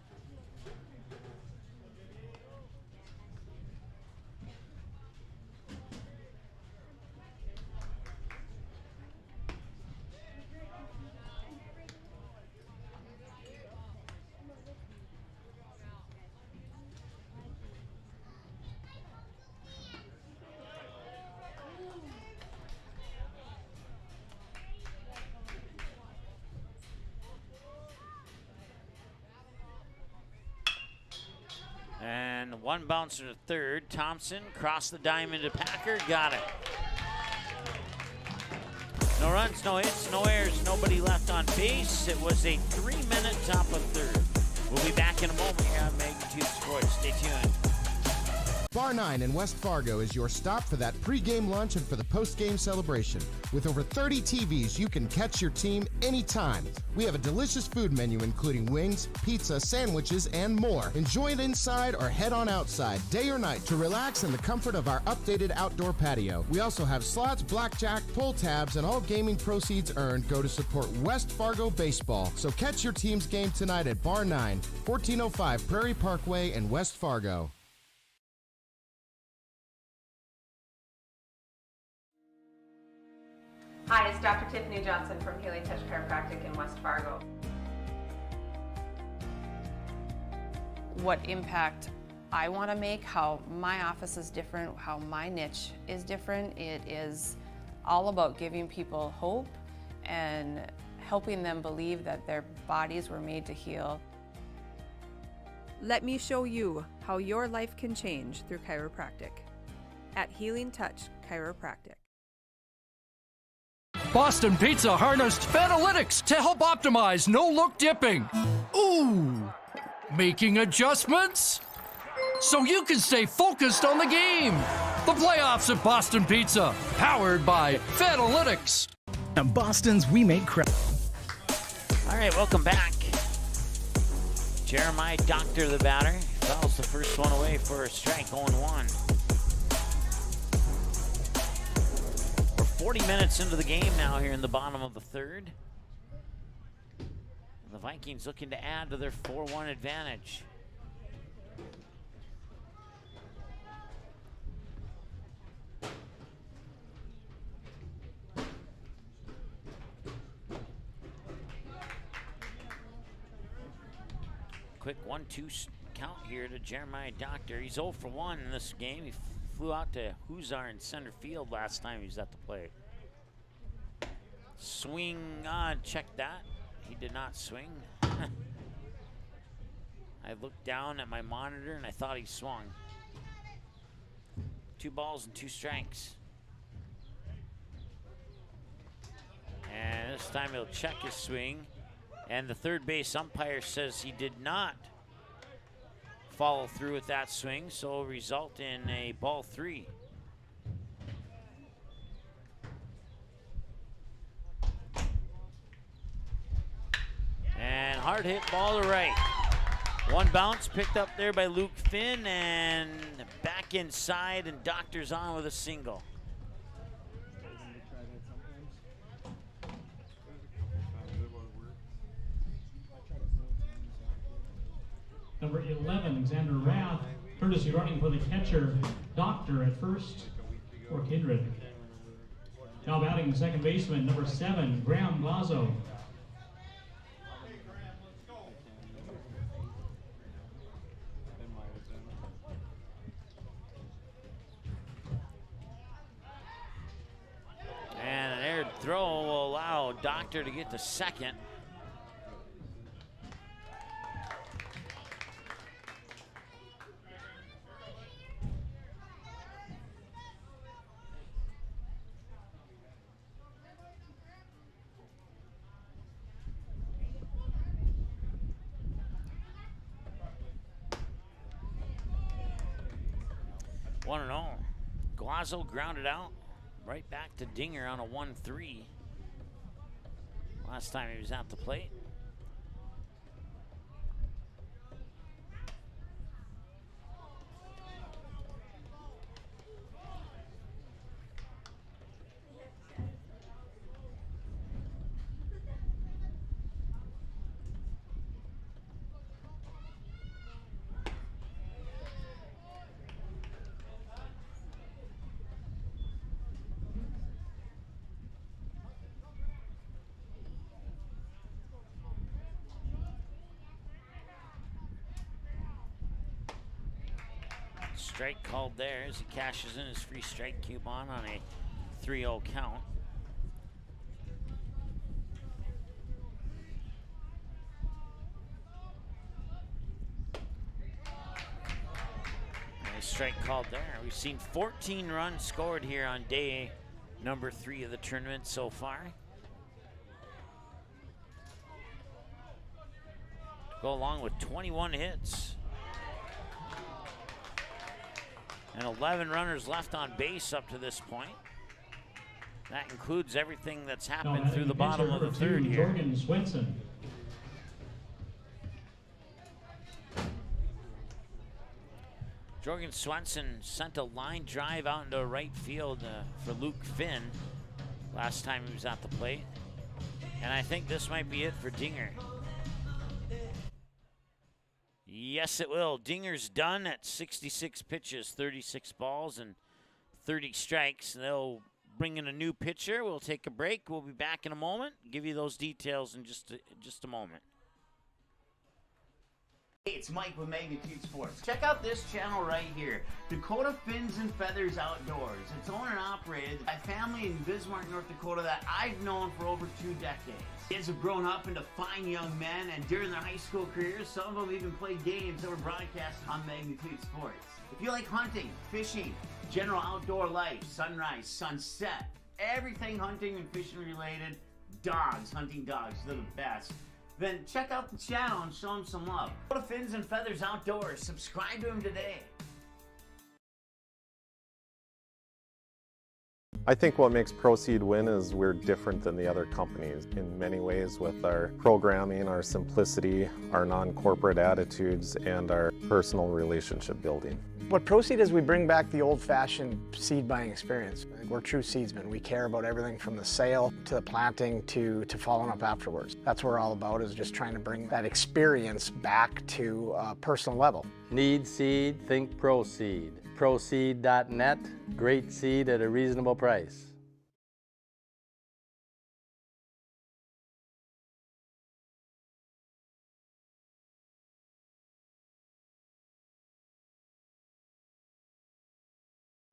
And 1 bouncer to 3rd. Thompson crossed the diamond to Packer. Got it. No runs, no hits, no errors, nobody left on base. It was a 3-minute top of 3rd. We'll be back in a moment here on Magnitude Sports. Stay tuned. Bar 9 in West Fargo is your stop for that pregame lunch and for the postgame celebration. With over 30 TVs, you can catch your team anytime. We have a delicious food menu including wings, pizza, sandwiches, and more. Enjoy it inside or head on outside, day or night, to relax in the comfort of our updated outdoor patio. We also have slots, blackjack, pull tabs, and all gaming proceeds earned go to support West Fargo baseball. So catch your team's game tonight at Bar 9, 1405 Prairie Parkway in West Fargo. Hi, it's Dr. Tiffany Johnson from Healing Touch Chiropractic in West Fargo. What impact I want to make, how my office is different, how my niche is different, it is all about giving people hope and helping them believe that their bodies were made to heal. Let me show you how your life can change through chiropractic at Healing Touch Chiropractic. Boston Pizza harnessed Fanalytics to help optimize no-look dipping. Ooh! Making adjustments so you can stay focused on the game. The playoffs at Boston Pizza, powered by Fanalytics. At Boston's, we make crowd. All right, welcome back. Jeremiah Doctor, the batter, fouls the first one away for a strike, 0-1. We're 40 minutes into the game now here in the bottom of the third. The Vikings looking to add to their 4-1 advantage. Quick 1-2 count here to Jeremiah Doctor. He's 0 for 1 in this game. He flew out to Huzar in center field last time he was at the plate. Swing on, check that. He did not swing. I looked down at my monitor and I thought he swung. 2 balls and 2 strikes. And this time he'll check his swing. And the third base umpire says he did not follow through with that swing, so it'll result in a ball 3. And hard hit ball to right. One bounce picked up there by Luke Finn and back inside, and Doctor's on with a single. Number 11, Xander Rath, courtesy running for the catcher, Doctor at first for Kindred. Now batting second baseman, number 7, Graham Glazo. And an aired throw will allow Doctor to get to second. One and all. Glazo grounded out. Right back to Dinger on a 1-3. Last time he was at the plate. Strike called there as he cashes in his free strike coupon on a 3-0 count. Nice strike called there. We've seen 14 runs scored here on day number 3 of the tournament so far. Go along with 21 hits. And 11 runners left on base up to this point. That includes everything that's happened through the bottom of the third here. Jorgen Swenson. Jorgen Swenson sent a line drive out into right field for Luke Finn last time he was at the plate. And I think this might be it for Dinger. Yes, it will. Dinger's done at 66 pitches, 36 balls, and 30 strikes. They'll bring in a new pitcher. We'll take a break. We'll be back in a moment. Give you those details in just a moment. Hey, it's Mike with Magnitude Sports. Check out this channel right here, Dakota Fins and Feathers Outdoors. It's owned and operated by a family in Bismarck, North Dakota that I've known for over 2 decades. Kids have grown up into fine young men, and during their high school careers, some of them even played games that were broadcasted on Magnitude Sports. If you like hunting, fishing, general outdoor life, sunrise, sunset, everything hunting and fishing related, dogs, hunting dogs, they're the best. Then check out the channel and show them some love. Go to Fins and Feathers Outdoors. Subscribe to them today. I think what makes Proceed win is we're different than the other companies in many ways with our programming, our simplicity, our non-corporate attitudes, and our personal relationship building. What Proceed is, we bring back the old-fashioned seed buying experience. We're true seedsmen. We care about everything from the sale to the planting to following up afterwards. That's what we're all about, is just trying to bring that experience back to a personal level. Need seed, think Proceed. Proceed.net, great seed at a reasonable price.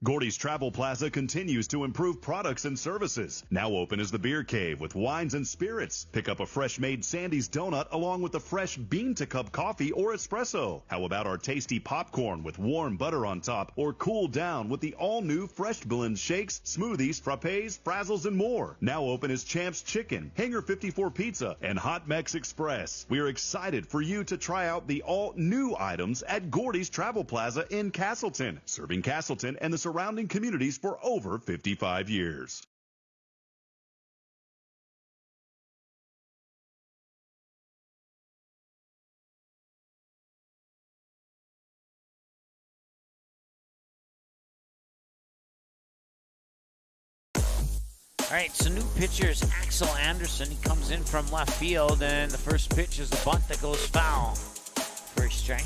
Gordy's Travel Plaza continues to improve products and services. Now open is the Beer Cave with wines and spirits. Pick up a fresh-made Sandy's donut along with a fresh bean-to-cup coffee or espresso. How about our tasty popcorn with warm butter on top, or cool down with the all-new Fresh Blend shakes, smoothies, frappes, frazzles, and more. Now open is Champ's Chicken, Hangar 54 Pizza, and Hot Mex Express. We are excited for you to try out the all-new items at Gordy's Travel Plaza in Castleton, serving Castleton and the surrounding communities for over 55 years. All right, so new pitcher is Axel Anderson. He comes in from left field, and the first pitch is a bunt that goes foul. First strike.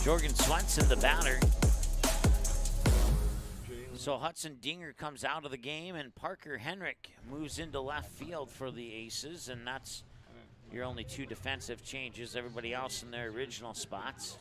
Jorgen Swenson, the batter. So Hudson Dinger comes out of the game, and Parker Henrik moves into left field for the Aces, and that's your only 2 defensive changes. Everybody else in their original spots.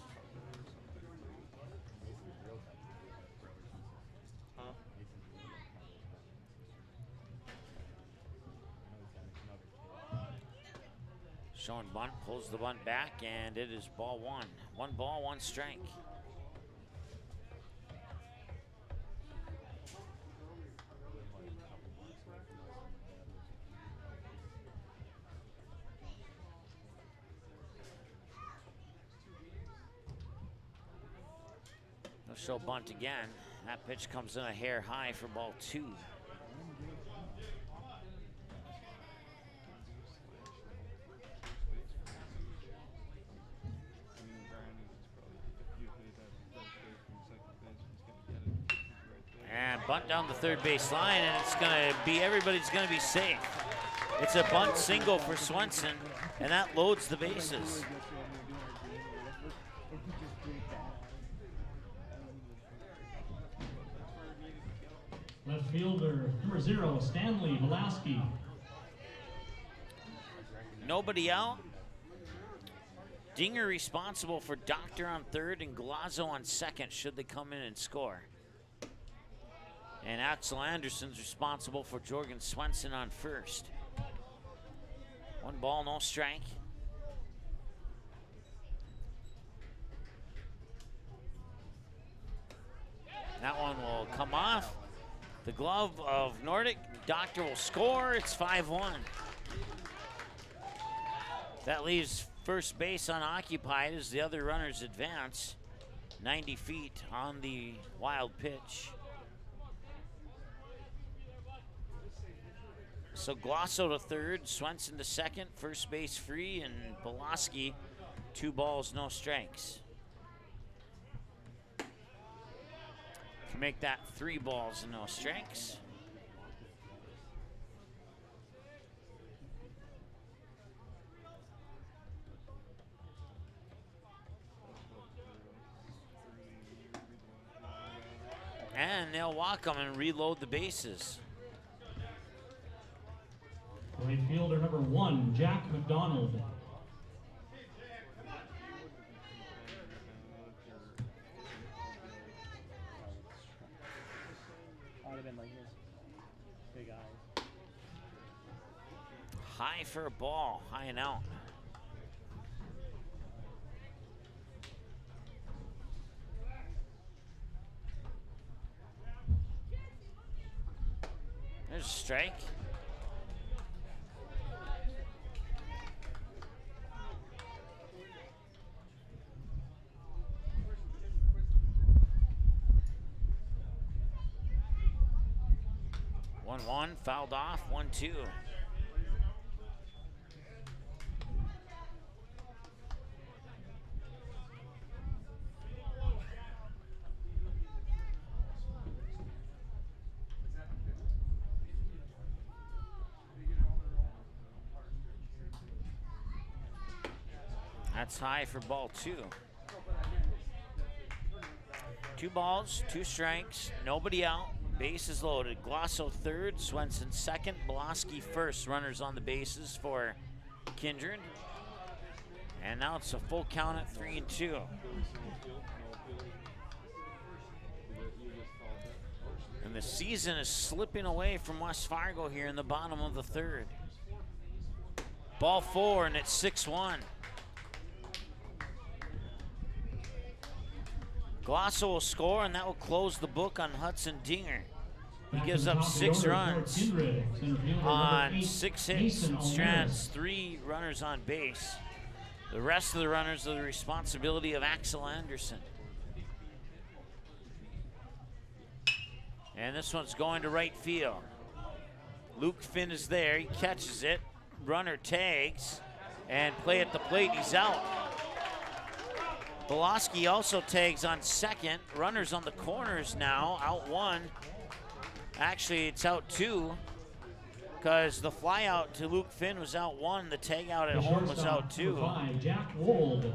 Showing bunt, pulls the bunt back, and it is ball 1. 1 ball, 1 strike. They'll show bunt again. That pitch comes in a hair high for ball 2. And bunt down the third base line, and it's gonna be, everybody's gonna be safe. It's a bunt single for Swenson, and that loads the bases. Left fielder, number 0, Stanley Velasky. Nobody out. Dinger responsible for Doctor on third and Galazzo on second should they come in and score. And Axel Anderson's responsible for Jorgen Swenson on first. 1 ball, no strike. That one will come off. The glove of Nordic. Doctor will score. It's 5-1. That leaves first base unoccupied as the other runners advance. 90 feet on the wild pitch. So Glosso to third, Swenson to second, first base free, and Pulaski 2 balls, no strikes. Can make that 3 balls and no strikes. And they'll walk them and reload the bases. Right fielder number 1, Jack McDonald. I would have been like this. Big eyes. High for a ball, high and out. There's a strike. One, fouled off, 1-2. That's high for ball 2. 2 balls, 2 strikes, nobody out. Bases loaded. Glosso third, Swenson second, Pulaski first. Runners on the bases for Kindred. And now it's a full count at 3-2. And the season is slipping away from West Fargo here in the bottom of the third. Ball 4, and it's 6-1. Glosso will score, and that will close the book on Hudson Dinger. He gives up 6 runs on 6 hits and strands 3 runners on base. The rest of the runners are the responsibility of Axel Anderson. And this one's going to right field. Luke Finn is there. He catches it. Runner tags and play at the plate. He's out. Pulaski also tags on second. Runners on the corners now. Out 1. Actually, it's out 2 because the fly out to Luke Finn was out 1. The tag out at home was out 2. Jack Wold.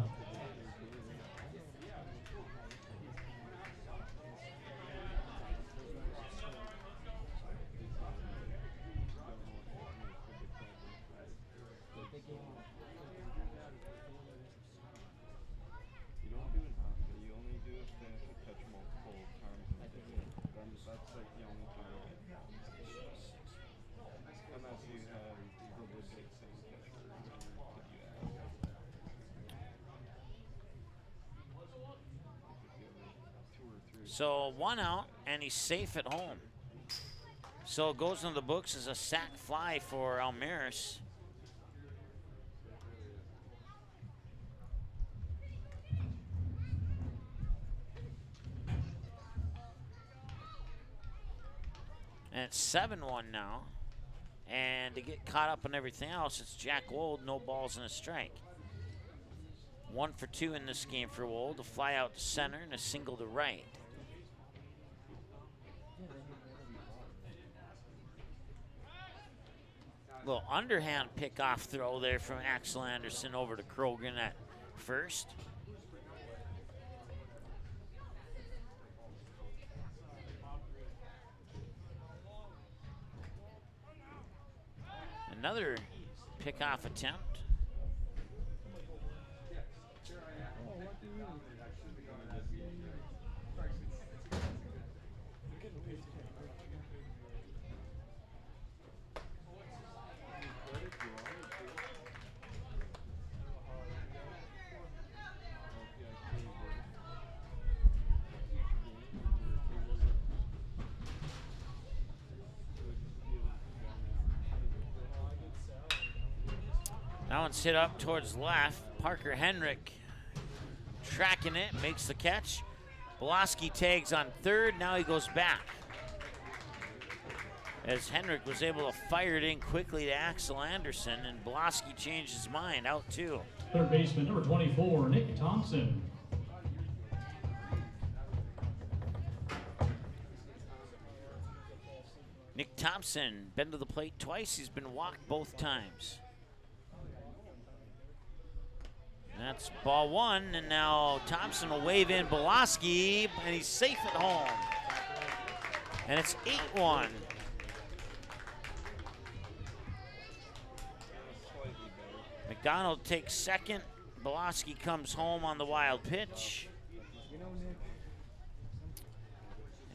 So 1 out, and he's safe at home. So it goes into the books as a sac fly for Almaris. And it's 7-1 now. And to get caught up on everything else, it's Jack Wold, no balls and a strike. 1 for 2 in this game for Wold. A fly out to center and a single to right. Little underhand pickoff throw there from Axel Anderson over to Krogan at first. Another pickoff attempt. That one's hit up towards left. Parker Henrik tracking it, makes the catch. Boloski tags on third, now he goes back. As Henrik was able to fire it in quickly to Axel Anderson, and Boloski changed his mind, out too. Third baseman, number 24, Nick Thompson. Nick Thompson, been to the plate twice, he's been walked both times. That's ball one, and now Thompson will wave in Boloski, and he's safe at home. And it's 8-1. McDonald takes second. Boloski comes home on the wild pitch.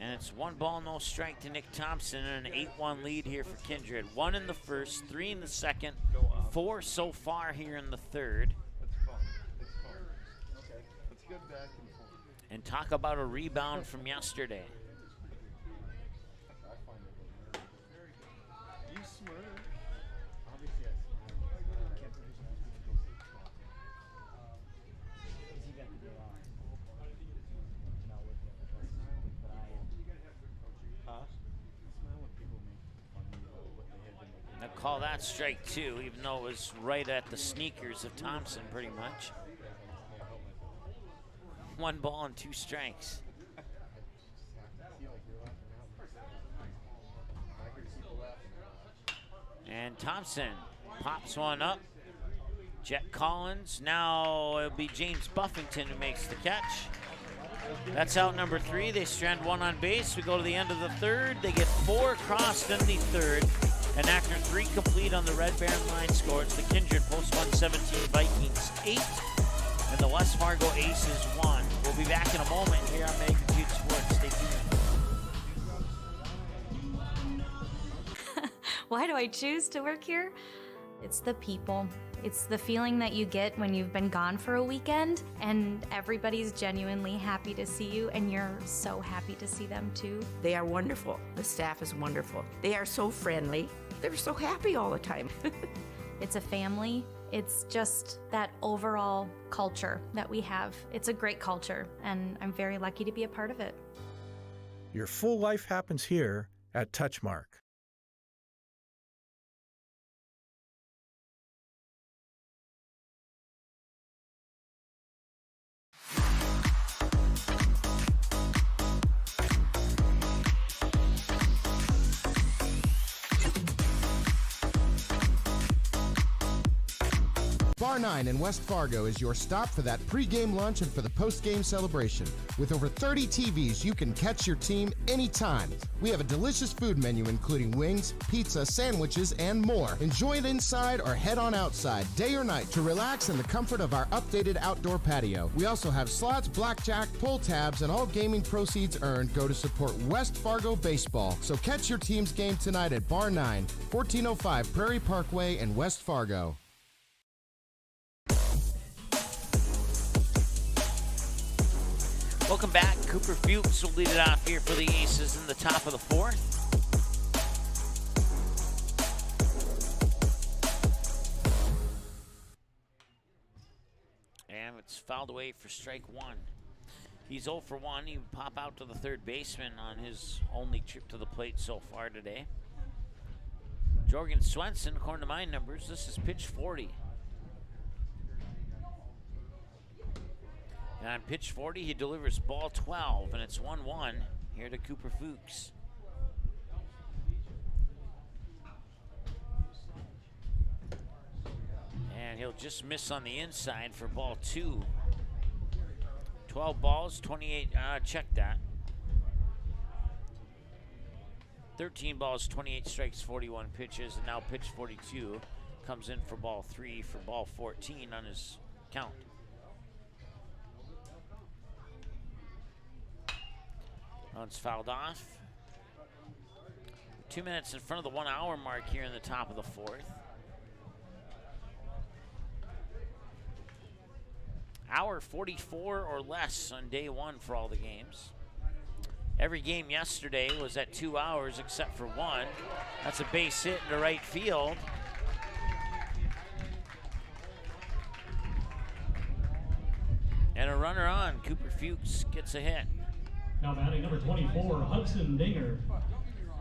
And it's 1 ball, no strike to Nick Thompson, and an 8-1 lead here for Kindred. 1 in the first, 3 in the second, 4 so far here in the third. And talk about a rebound from yesterday. Now call that strike 2, even though it was right at the sneakers of Thompson pretty much. 1 ball and 2 strikes. And Thompson pops one up. Jet Collins. Now it'll be James Buffington who makes the catch. That's out number 3. They strand 1 on base. We go to the end of the third. They get 4 across in the third. And after 3 complete on the Red Baron line score, it's the Kindred post 117 Vikings 8. And the West Fargo Aces 1. We'll be back in a moment here on Magnitude Sports. Stay tuned. Why do I choose to work here? It's the people. It's the feeling that you get when you've been gone for a weekend and everybody's genuinely happy to see you and you're so happy to see them too. They are wonderful. The staff is wonderful. They are so friendly. They're so happy all the time. It's a family. It's just that overall culture that we have. It's a great culture, and I'm very lucky to be a part of it. Your full life happens here at Touchmark. Bar 9 in West Fargo is your stop for that pregame lunch and for the postgame celebration. With over 30 TVs, you can catch your team anytime. We have a delicious food menu including wings, pizza, sandwiches, and more. Enjoy it inside or head on outside, day or night, to relax in the comfort of our updated outdoor patio. We also have slots, blackjack, pull tabs, and all gaming proceeds earned go to support West Fargo baseball. So catch your team's game tonight at Bar 9, 1405 Prairie Parkway in West Fargo. Welcome back. Cooper Fuchs will lead it off here for the Aces in the top of the 4th. And it's fouled away for strike 1. He's 0 for 1. He would pop out to the third baseman on his only trip to the plate so far today. Jorgen Swenson, according to my numbers, this is pitch 40. And on pitch 40, he delivers ball 12, and it's 1-1 here to Cooper Fuchs. And he'll just miss on the inside for ball 2. 12 balls, 28, check that. 13 balls, 28 strikes, 41 pitches, and now pitch 42 comes in for ball 3 for ball 14 on his count. Runs fouled off. 2 minutes in front of the 1 hour mark here in the top of the 4th. Hour 44 or less on day 1 for all the games. Every game yesterday was at 2 hours except for 1. That's a base hit into right field. And a runner on. Cooper Fuchs gets a hit. Now batting number 24, Hudson Dinger.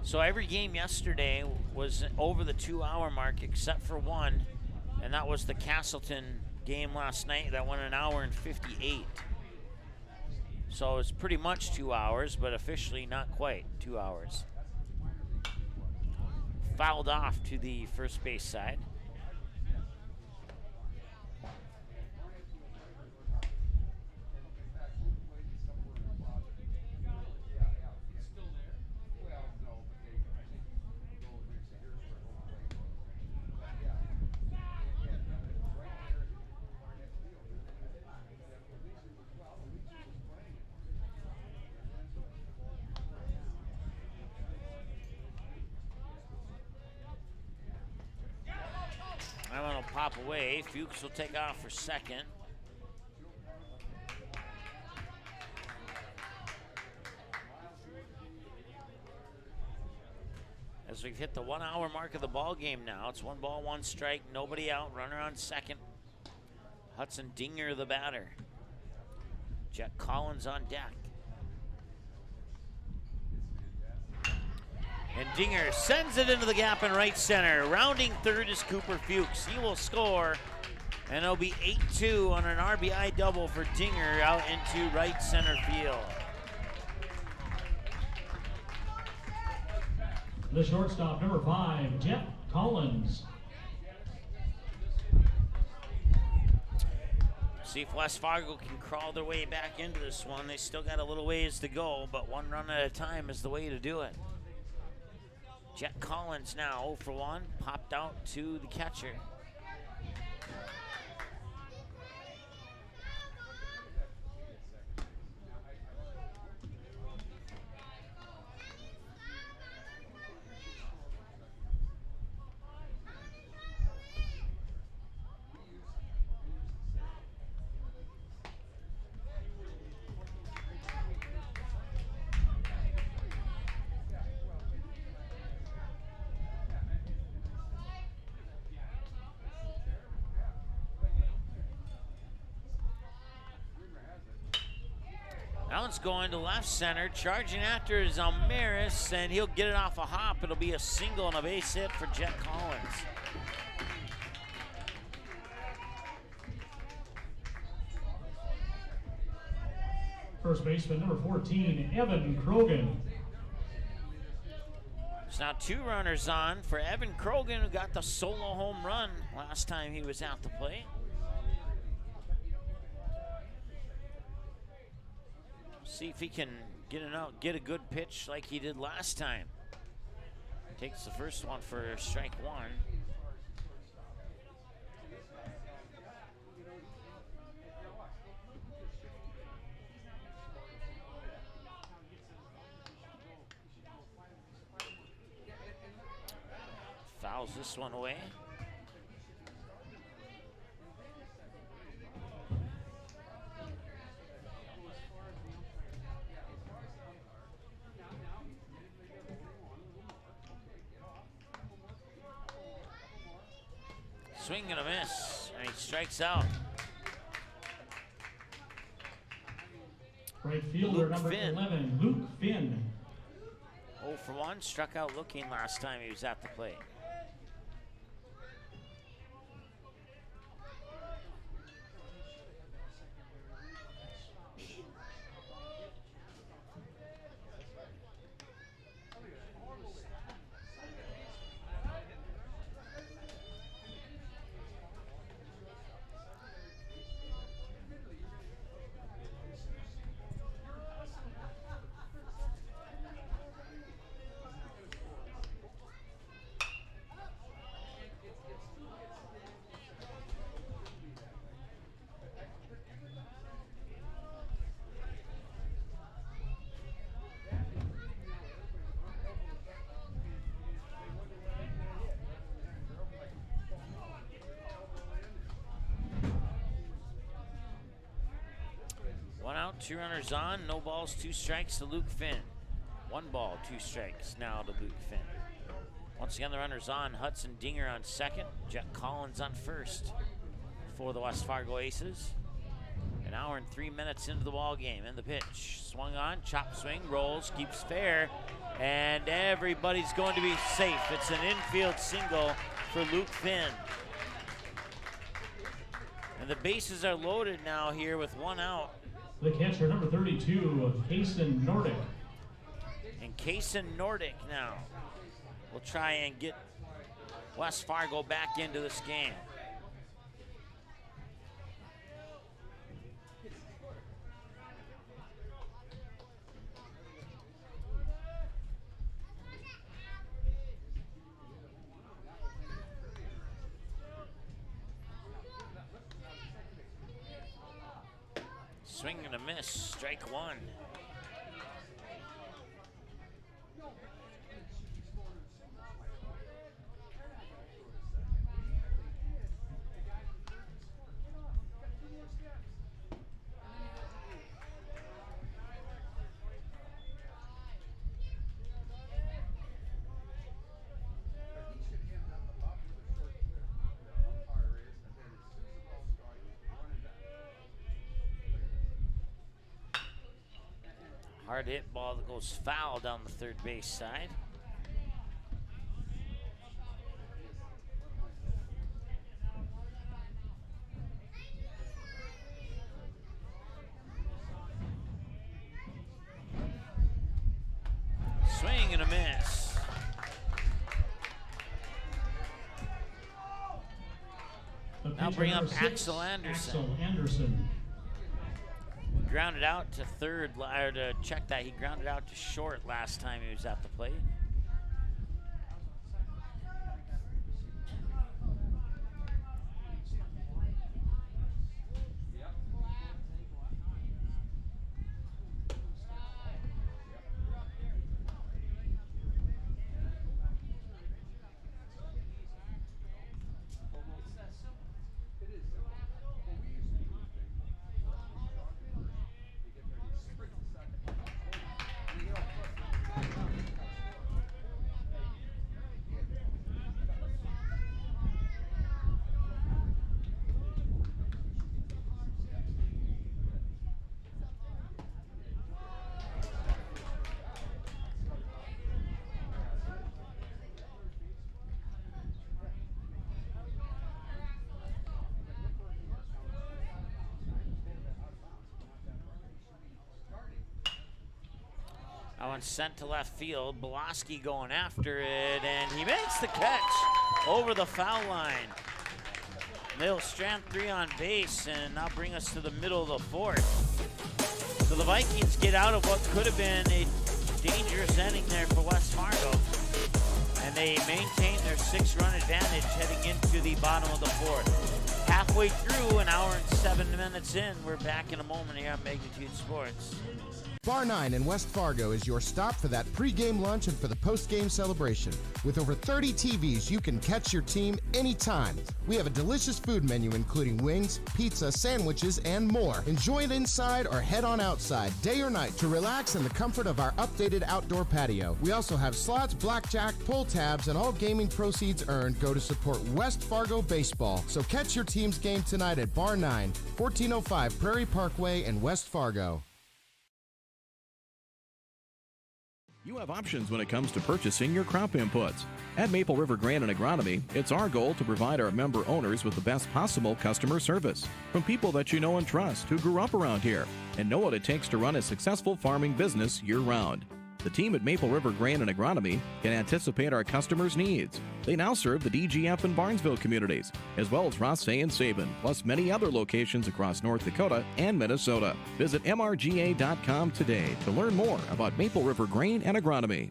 So every game yesterday was over the 2-hour mark except for one, and that was the Castleton game last night that went 1 hour and 58. So it's pretty much 2 hours, but officially not quite 2 hours. Fouled off to the first base side. That one will pop away. Fuchs will take off for second. As we've hit the 1 hour mark of the ball game now, it's 1 ball, 1 strike, nobody out, runner on second. Hudson Dinger, the batter. Jet Collins on deck. And Dinger sends it into the gap in right center. Rounding third is Cooper Fuchs. He will score, and it'll be 8-2 on an RBI double for Dinger out into right center field. The shortstop, number 5, Jet Collins. See if West Fargo can crawl their way back into this one. They still got a little ways to go, but 1 run at a time is the way to do it. Jet Collins now 0 for 1, popped out to the catcher. That one's going to left center. Charging after is Almaris, and he'll get it off a hop. It'll be a single and a base hit for Jet Collins. First baseman, number 14, Evan Krogan. There's now 2 runners on for Evan Krogan, who got the solo home run last time he was at the plate. See if he can get a good pitch like he did last time. Takes the first one for strike 1. Fouls this one away. Swing and a miss, and he strikes out. Right fielder, Luke number Finn. 11, Luke Finn. 0 for 1, struck out looking last time he was at the plate. One out, 2 runners on, no balls, 2 strikes to Luke Finn. 1 ball, 2 strikes now to Luke Finn. Once again, the runners on. Hudson Dinger on second, Jet Collins on first for the West Fargo Aces. And hour and 3 minutes into the ball game. And the pitch, swung on, chop swing, rolls, keeps fair, and everybody's going to be safe. It's an infield single for Luke Finn. And the bases are loaded now here with one out. The catcher, number 32, Kason Nordic. And Kason Nordic now will try and get West Fargo back into this game. Swing and a miss, strike one. Hard hit ball that goes foul down the third base side. Swing and a miss. Now bring up Axel Anderson. Axel Anderson. Grounded out to third, or to check that, he grounded out to short last time he was at the plate. That one's sent to left field. Boloski going after it, and he makes the catch over the foul line. They'll strand three on base, and now bring us to the middle of the fourth. So the Vikings get out of what could have been a dangerous inning there for West Fargo, and they maintain their 6-run advantage heading into the bottom of the fourth. Halfway through, an hour and 7 minutes in, we're back in a moment here on Magnitude Sports. Bar 9 in West Fargo is your stop for that pregame lunch and for the postgame celebration. With over 30 TVs, you can catch your team anytime. We have a delicious food menu including wings, pizza, sandwiches, and more. Enjoy it inside or head on outside, day or night, to relax in the comfort of our updated outdoor patio. We also have slots, blackjack, pull tabs, and all gaming proceeds earned go to support West Fargo baseball. So catch your team's game tonight at Bar 9, 1405 Prairie Parkway in West Fargo. You have options when it comes to purchasing your crop inputs. At Maple River Grain and Agronomy, it's our goal to provide our member owners with the best possible customer service from people that you know and trust who grew up around here and know what it takes to run a successful farming business year-round. The team at Maple River Grain and Agronomy can anticipate our customers' needs. They now serve the DGF and Barnesville communities, as well as Rothsay and Sabin, plus many other locations across North Dakota and Minnesota. Visit mrga.com today to learn more about Maple River Grain and Agronomy.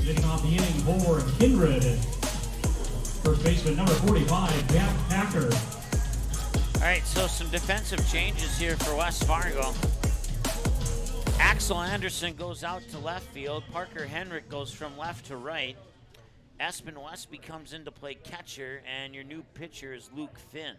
Leading off the inning for Kindred. First baseman number 45, Jack Packer. All right, so some defensive changes here for West Fargo. Axel Anderson goes out to left field. Parker Henrik goes from left to right. Espen Westby comes in to play catcher, and your new pitcher is Luke Finn.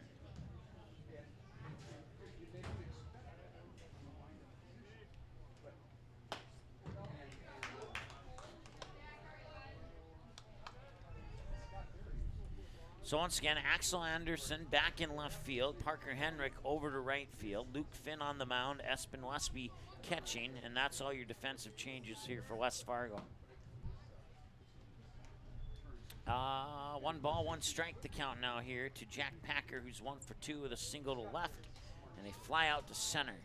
So once again, Axel Anderson back in left field, Parker Henrik over to right field, Luke Finn on the mound, Espen Westby catching, and that's all your defensive changes here for West Fargo. 1 ball, 1 strike the count now here to Jack Packer, who's 1 for 2 with a single to left, and they fly out to center.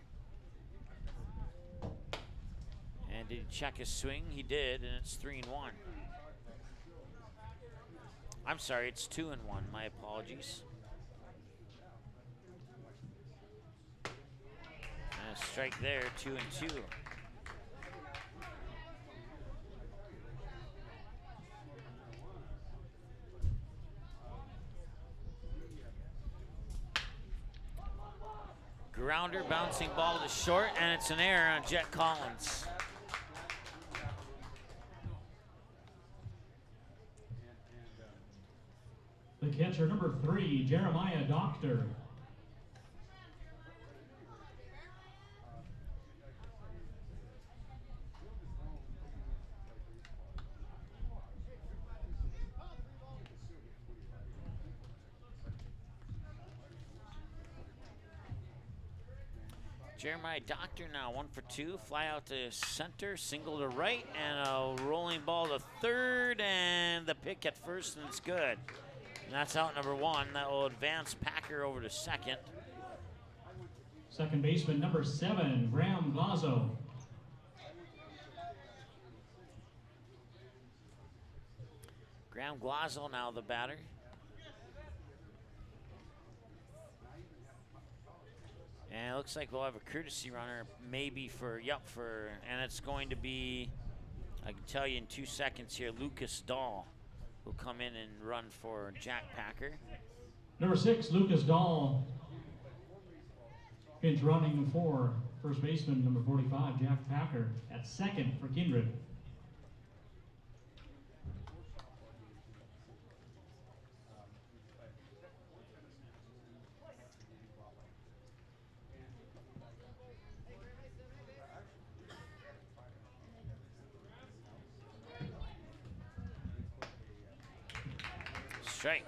And did he check his swing? He did, and it's 3-1. I'm sorry, it's 2-1. My apologies. And a strike there, 2-2. Grounder, bouncing ball to short, and it's an error on Jet Collins. The catcher, number 3, Jeremiah Doctor. Jeremiah Doctor now 1 for 2, fly out to center, single to right, and a rolling ball to third, and the pick at first, and it's good. And that's out number 1. That will advance Packer over to second. Second baseman number 7, Graham Glazzo. Graham Glazzo now the batter. And it looks like we'll have a courtesy runner maybe and it's going to be, I can tell you in 2 seconds here, Lucas Dahl will come in and run for Jack Packer. Number 6, Lucas Dahl. Pinch running for first baseman number 45, Jack Packer, at second for Kindred. Strike.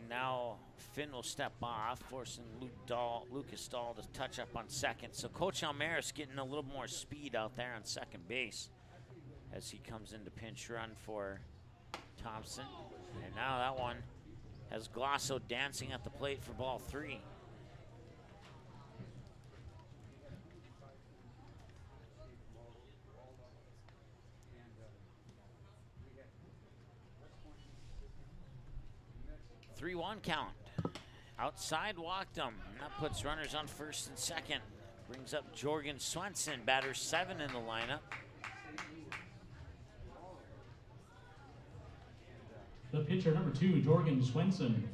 Now Finn will step off, forcing Lucas Dahl to touch up on second. So Coach Almaris getting a little more speed out there on second base as he comes into pinch run for Thompson. And now that one has Glosso dancing at the plate for ball 3. Three-one count. Outside walked him. And that puts runners on first and second. Brings up Jorgen Swenson, batter 7 in the lineup. The pitcher, number 2, Jorgen Swenson.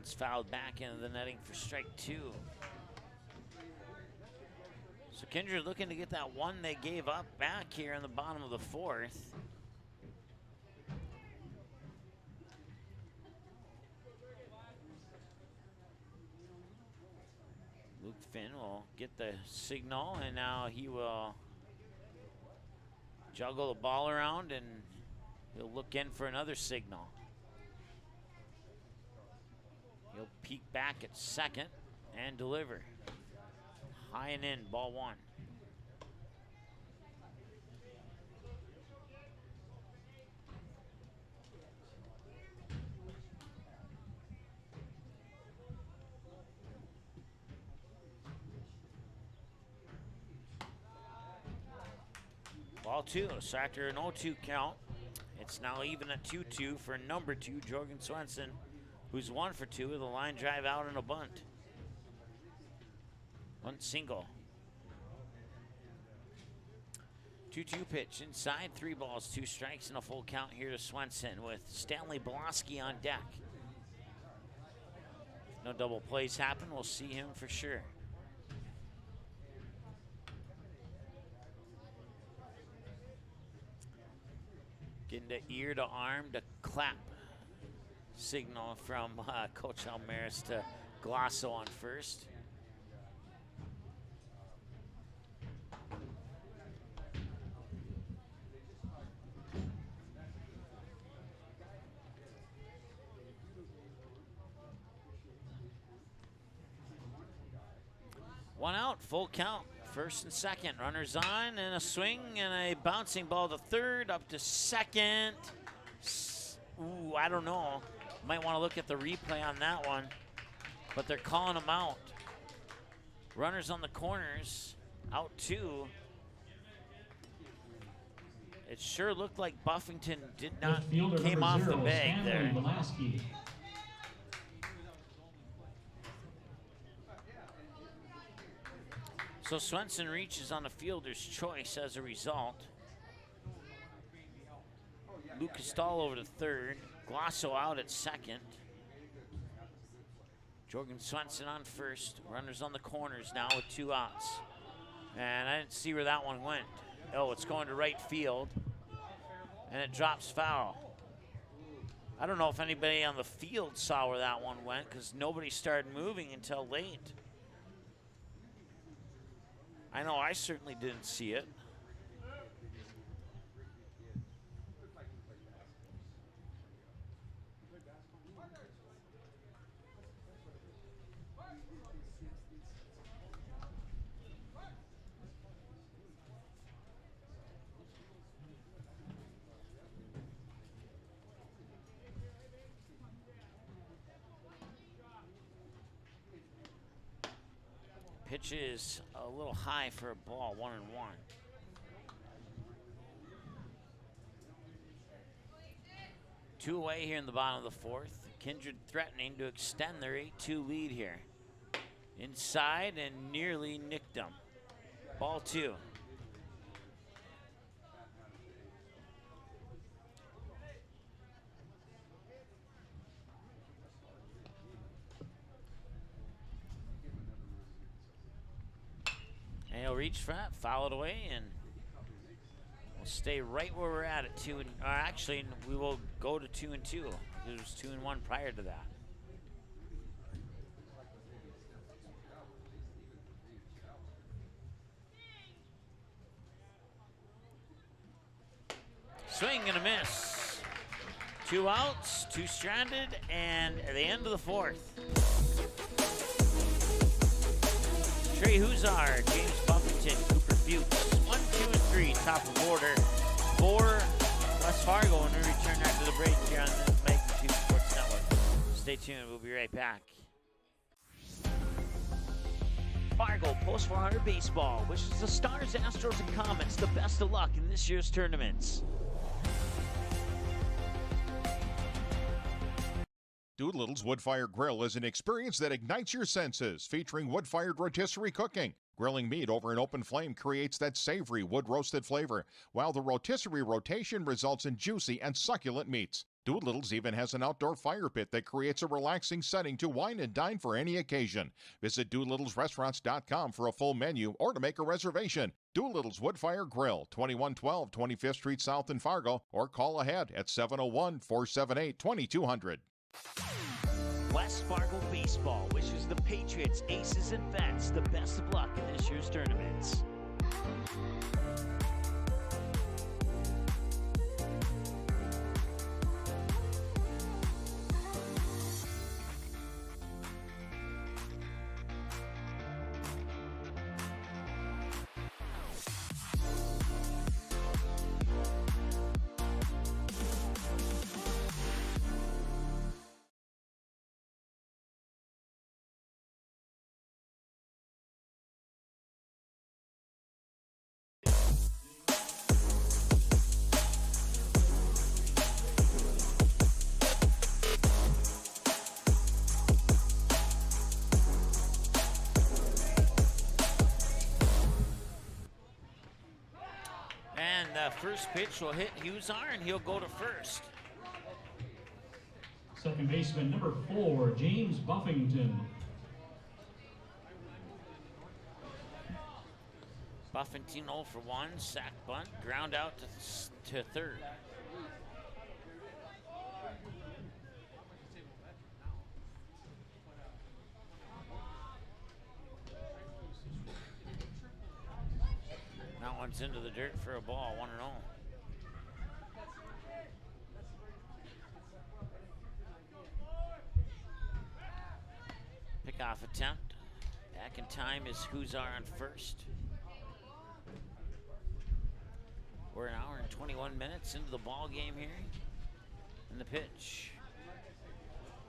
one's fouled back into the netting for strike 2. So Kindred looking to get that one they gave up back here in the bottom of the 4th. Luke Finn will get the signal, and now he will juggle the ball around, and he'll look in for another signal. He'll peek back at second and deliver. High and in, ball 1. Ball 2, so after an 0-2 count, it's now even at 2-2 for number 2, Jorgen Swenson, who's 1 for 2 with a line drive out and a bunt. Bunt single. 2-2 pitch inside, 3 balls, 2 strikes, and a full count here to Swenson with Stanley Belaski on deck. If no double plays happen, we'll see him for sure. Getting the ear to arm to clap signal from Coach Almaris to Glasso on first. One out, full count. First and second, runners on, and a swing and a bouncing ball to third, up to second. Ooh, I don't know. Might want to look at the replay on that one, but they're calling them out. Runners on the corners, out 2. It sure looked like Buffington did not came off the bag there. So Swenson reaches on the fielder's choice as a result. Lucas Stahl over to third. Glasso out at second. Jorgen Swenson on first. Runners on the corners now with 2 outs. And I didn't see where that one went. Oh, it's going to right field. And it drops foul. I don't know if anybody on the field saw where that one went because nobody started moving until late. I know I certainly didn't see it. Pitch is a little high for a ball, 1-1. Two away here in the bottom of the 4th. Kindred threatening to extend their 8-2 lead here. Inside and nearly nicked them. Ball 2. And he'll reach for that, foul it away, and we'll stay right where we're at 2 and, or actually we will go to 2-2. It was 2-1 prior to that. Swing and a miss. 2 outs, 2 stranded, and at the end of the 4th. Trey Huzar, James Buffington, Cooper Fuchs, 1, 2, and 3, top of order for West Fargo when we return after the break here on the Magnitude Sports Network. Stay tuned, we'll be right back. Fargo Post 100 Baseball wishes the Stars, Astros, and Comets the best of luck in this year's tournaments. Doolittle's Wood-Fire Grill is an experience that ignites your senses, featuring wood-fired rotisserie cooking. Grilling meat over an open flame creates that savory wood-roasted flavor, while the rotisserie rotation results in juicy and succulent meats. Doolittle's even has an outdoor fire pit that creates a relaxing setting to wine and dine for any occasion. Visit DoolittlesRestaurants.com for a full menu or to make a reservation. Doolittle's Woodfire Grill, 2112 25th Street South in Fargo, or call ahead at 701-478-2200. West Fargo Baseball wishes the Patriots, Aces, and Vets the best of luck in this year's tournaments. And the first pitch will hit Huszar, and he'll go to first. Second baseman, number 4, James Buffington. Buffington 0 for 1, sack bunt, ground out to third. That one's into the dirt for a ball, 1-0. Pickoff attempt. Back in time is Huszar on first. We're an hour and 21 minutes into the ball game here. And the pitch.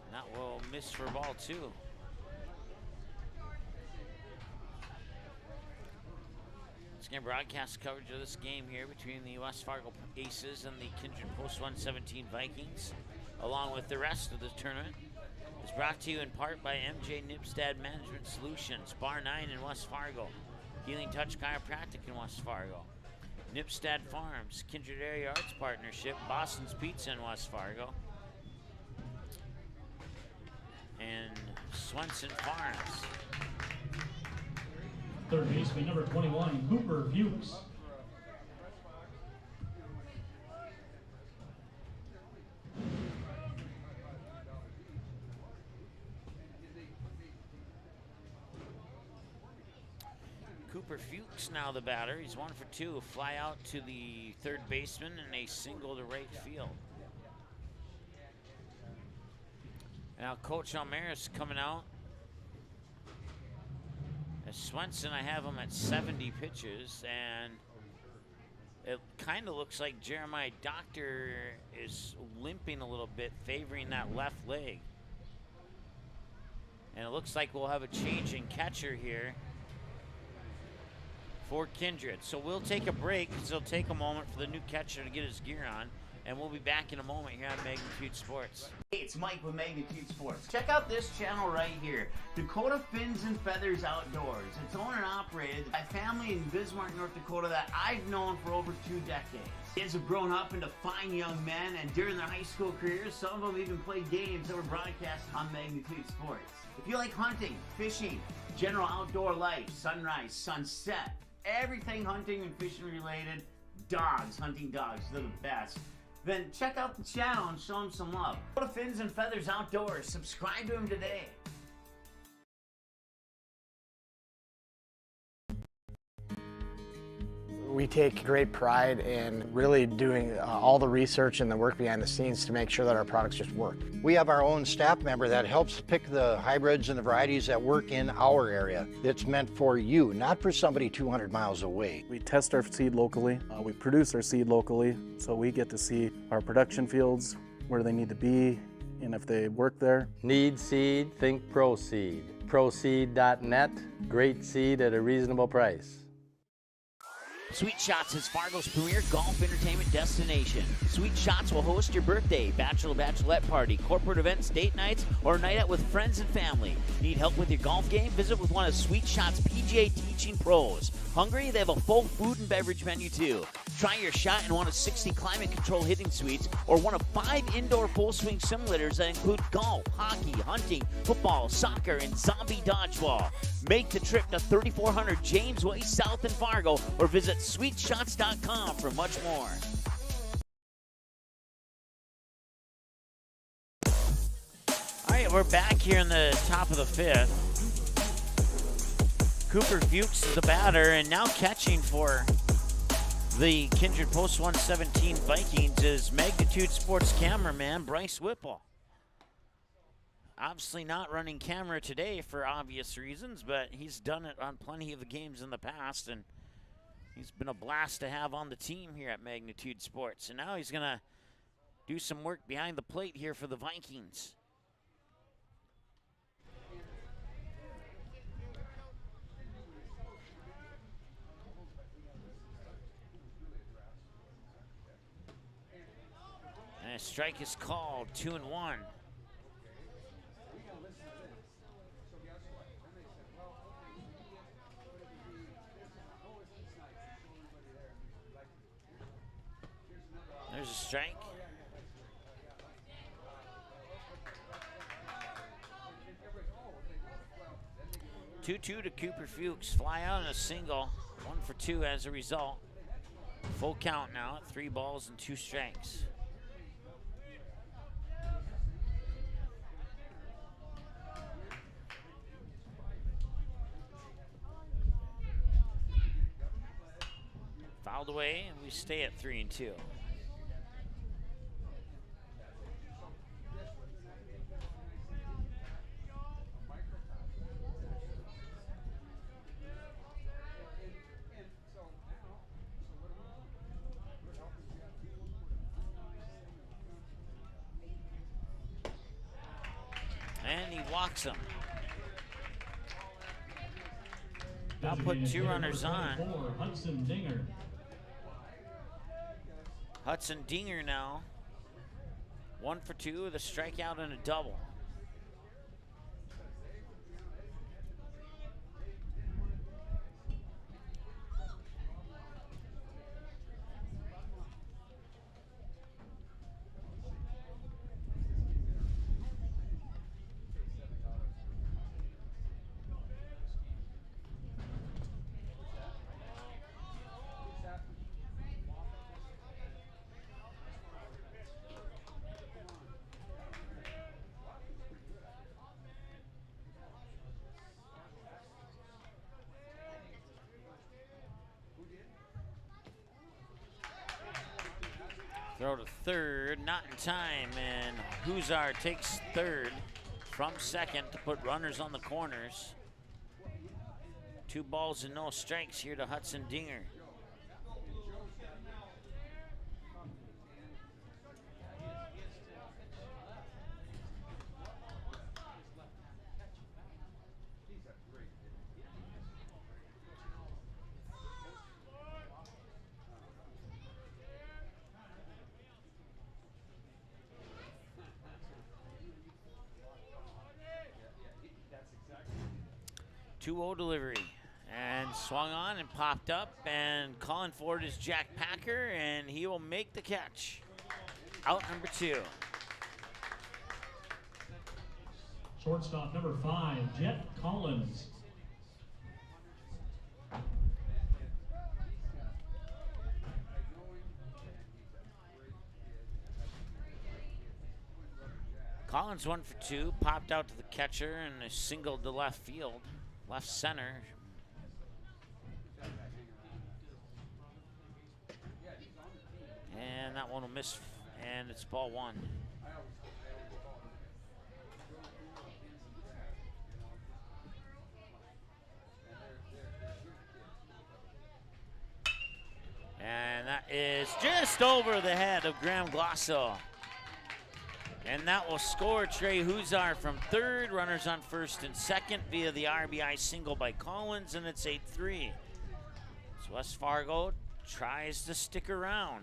And that will miss for ball 2. It's going to broadcast coverage of this game here between the West Fargo Aces and the Kindred Post 117 Vikings, along with the rest of the tournament. It's brought to you in part by MJ Nipstad Management Solutions, Bar 9 in West Fargo, Healing Touch Chiropractic in West Fargo, Nipstad Farms, Kindred Area Arts Partnership, Boston's Pizza in West Fargo, and Swenson Farms. Third baseman, number 21, Cooper Fuchs. Cooper Fuchs now the batter. He's 1 for 2. Fly out to the third baseman and a single to right field. Now Coach Almaris coming out. As Swenson, I have him at 70 pitches, and it kind of looks like Jeremiah Doctor is limping a little bit, favoring that left leg. And it looks like we'll have a change in catcher here for Kindred. So we'll take a break because it'll take a moment for the new catcher to get his gear on, and we'll be back in a moment here on Magnitude Sports. Hey, it's Mike with Magnitude Sports. Check out this channel right here, Dakota Fins and Feathers Outdoors. It's owned and operated by a family in Bismarck, North Dakota that I've known for over 2 decades. Kids have grown up into fine young men, and during their high school careers, some of them even played games that were broadcast on Magnitude Sports. If you like hunting, fishing, general outdoor life, sunrise, sunset, everything hunting and fishing related, dogs, hunting dogs, they're the best. Then check out the channel and show them some love. Go to Fins and Feathers Outdoors. Subscribe to them today. We take great pride in really doing all the research and the work behind the scenes to make sure that our products just work. We have our own staff member that helps pick the hybrids and the varieties that work in our area. It's meant for you, not for somebody 200 miles away. We test our seed locally, we produce our seed locally, so we get to see our production fields, where they need to be, and if they work there. Need seed? Think ProSeed. ProSeed.net, great seed at a reasonable price. Sweet Shots is Fargo's premier golf entertainment destination. Sweet Shots will host your birthday, bachelorette party, corporate events, date nights, or night out with friends and family. Need help with your golf game? Visit with one of Sweet Shots PGA teaching pros. Hungry? They have a full food and beverage menu too. Try your shot in one of 60 climate-controlled hitting suites or one of 5 indoor full-swing simulators that include golf, hockey, hunting, football, soccer, and zombie dodgeball. Make the trip to 3400 James Way South in Fargo or visit sweetshots.com for much more. All right, we're back here in the top of the 5th. Cooper Fuchs is the batter, and now catching for the Kindred Post 117 Vikings is Magnitude Sports cameraman Bryce Whipple. Obviously not running camera today for obvious reasons, but he's done it on plenty of the games in the past, and he's been a blast to have on the team here at Magnitude Sports. And now he's going to do some work behind the plate here for the Vikings. And a strike is called, 2-1. There's a strike. Two to Cooper Fuchs. Fly out in a single. 1 for 2 as a result. Full count now at 3 balls and 2 strikes. Fouled away, and we stay at 3-2. And he walks him. Now put 2 runners on. Hudson Dinger. Hudson Dinger now. 1 for 2 with a strikeout and a double. Throw to third, not in time, and Huzar takes third from second to put runners on the corners. 2 balls and no strikes here to Hudson Dinger. Two-0 delivery, and swung on and popped up, and calling for it is Jack Packer, and he will make the catch. Out number 2. Shortstop number 5, Jet Collins. Collins 1 for 2, popped out to the catcher and singled to left field. Left center. And that one will miss, and it's ball 1. And that is just over the head of Graham Glosso. And that will score Trey Huzar from third. Runners on first and second via the RBI single by Collins, and it's 8-3. So West Fargo tries to stick around.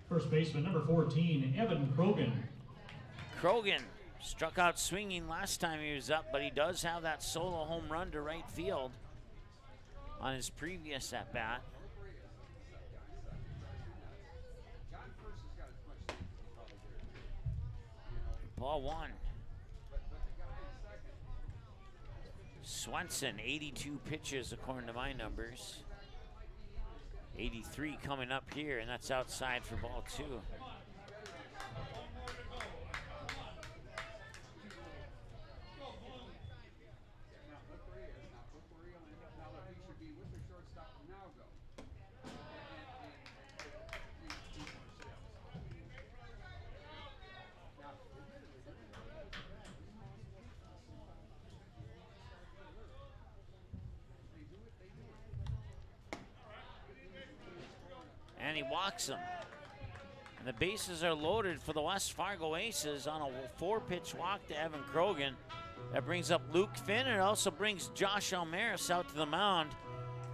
First baseman number 14, Evan Krogan. Krogan struck out swinging last time he was up, but he does have that solo home run to right field on his previous at-bat. ball one. Swenson, 82 pitches according to my numbers. 83 coming up here, and that's outside for ball two. And he walks him. And the bases are loaded for the West Fargo Aces on a 4-pitch walk to Evan Krogan. That brings up Luke Finn, and it also brings Josh Almaris out to the mound,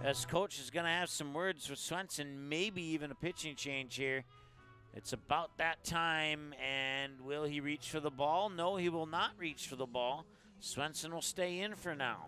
as coach is going to have some words with Swenson, maybe even a pitching change here. It's about that time, and will he reach for the ball? No, he will not reach for the ball. Swenson will stay in for now.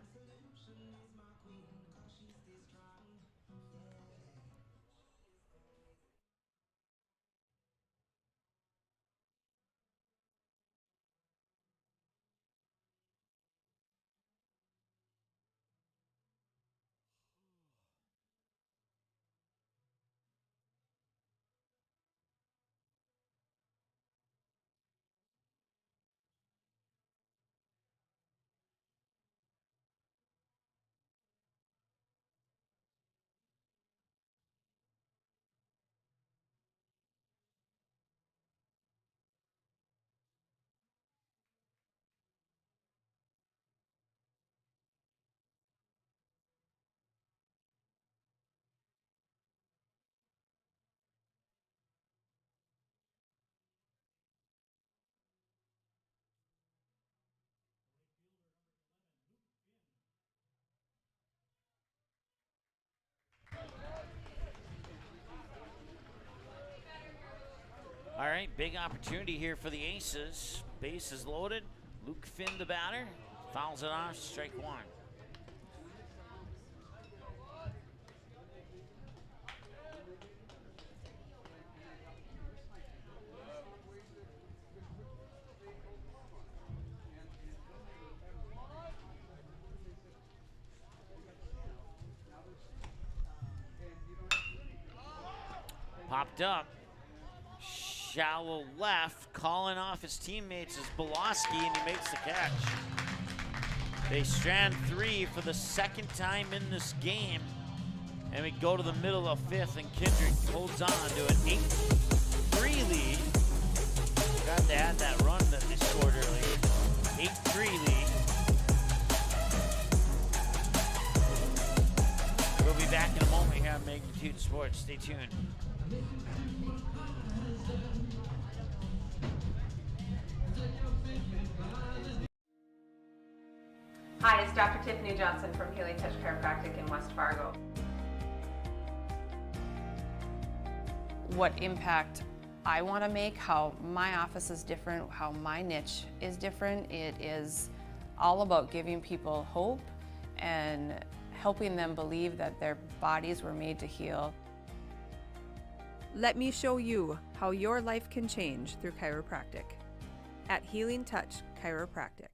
All right, big opportunity here for the Aces. Base is loaded. Luke Finn, the batter, fouls it off, strike one. Popped up. Shallow left, calling off his teammates is Belosky, and he makes the catch. They strand three for the second time in this game, and we go to the middle of fifth, and Kindred holds on to an 8-3 lead. Got to add that run that they scored earlier. 8-3 lead. We'll be back in a moment here on Magnitude Sports. Stay tuned. Hi, it's Dr. Tiffany Johnson from Healing Touch Chiropractic in West Fargo. What impact I want to make, how my office is different, how my niche is different, it is all about giving people hope and helping them believe that their bodies were made to heal. Let me show you how your life can change through chiropractic at Healing Touch Chiropractic.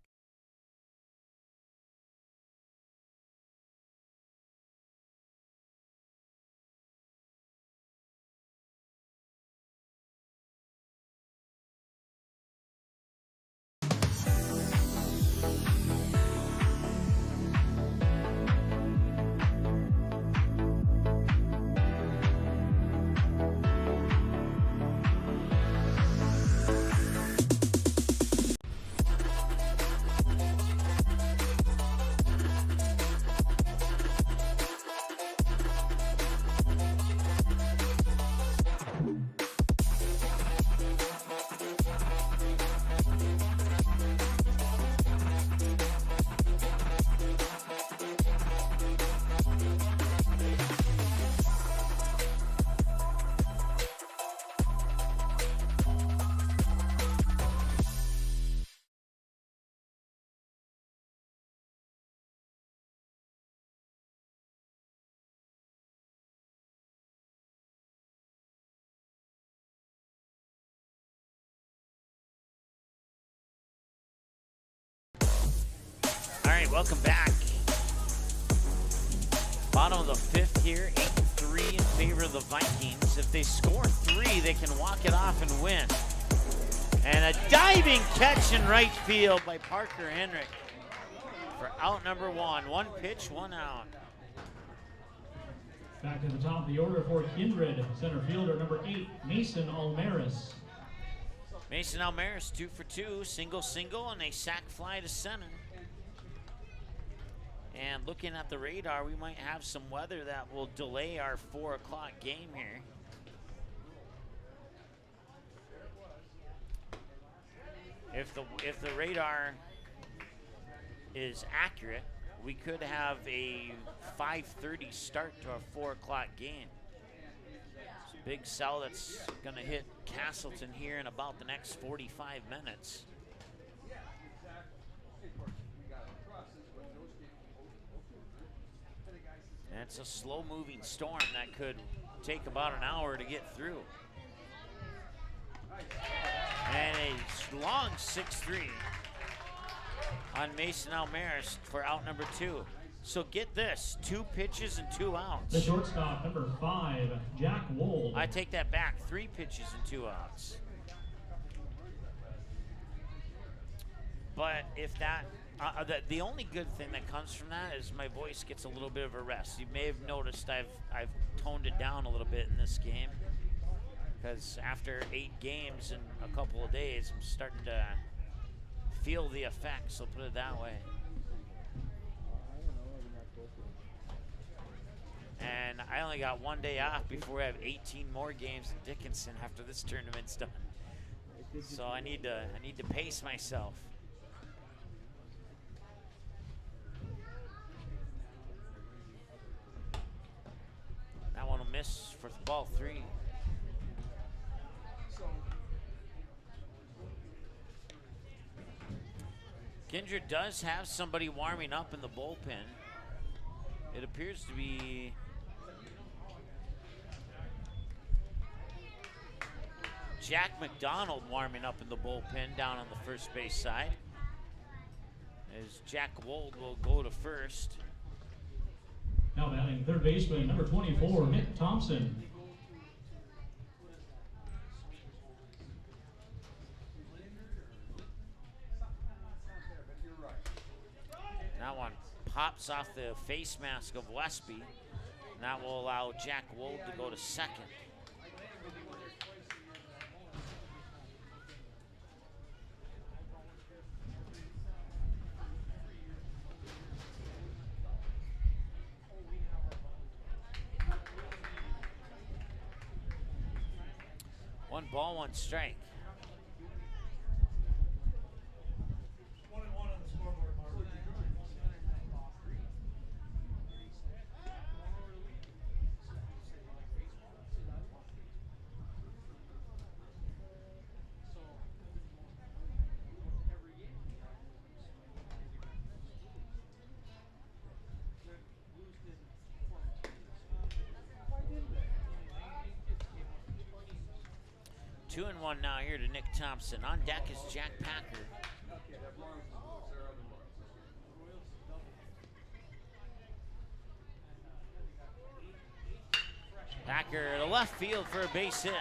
Welcome back. Bottom of the fifth here, 8-3 in favor of the Vikings. If they score 3, they can walk it off and win. And a diving catch in right field by Parker Henrik for out number 1. 1 pitch, 1 out. Back to the top of the order for Kindred, center fielder number 8, Mason Almaris. Mason Almaris, 2 for 2, single, and a sac fly to center. And looking at the radar, we might have some weather that will delay our 4 o'clock game here. If the radar is accurate, we could have a 5:30 start to our 4 o'clock game. It's a big cell that's going to hit Castleton here in about the next 45 minutes. And it's a slow-moving storm that could take about an hour to get through. And a long 6-3 on Mason Almaris for out number 2. So get this, 2 pitches and 2 outs. The shortstop, number 5, Jack Wold. I take that back, 3 pitches and 2 outs. But if that, the only good thing that comes from that is my voice gets a little bit of a rest. You may have noticed I've toned it down a little bit in this game, because after 8 games in a couple of days, I'm starting to feel the effects, I'll put it that way. And I only got 1 day off before we have 18 more games in Dickinson after this tournament's done. So I need to pace myself. That one will miss for ball 3. Kindred does have somebody warming up in the bullpen. It appears to be Jack McDonald warming up in the bullpen down on the first base side, as Jack Wold will go to first. Now batting third baseman, number 24, Nick Thompson. That one pops off the face mask of Westby, and that will allow Jack Wold to go to second. One ball, 1 strike. 1-1 on the scoreboard, Mark. 2-1 now here to Nick Thompson. On deck is Jack Packer. Packer to left field for a base hit.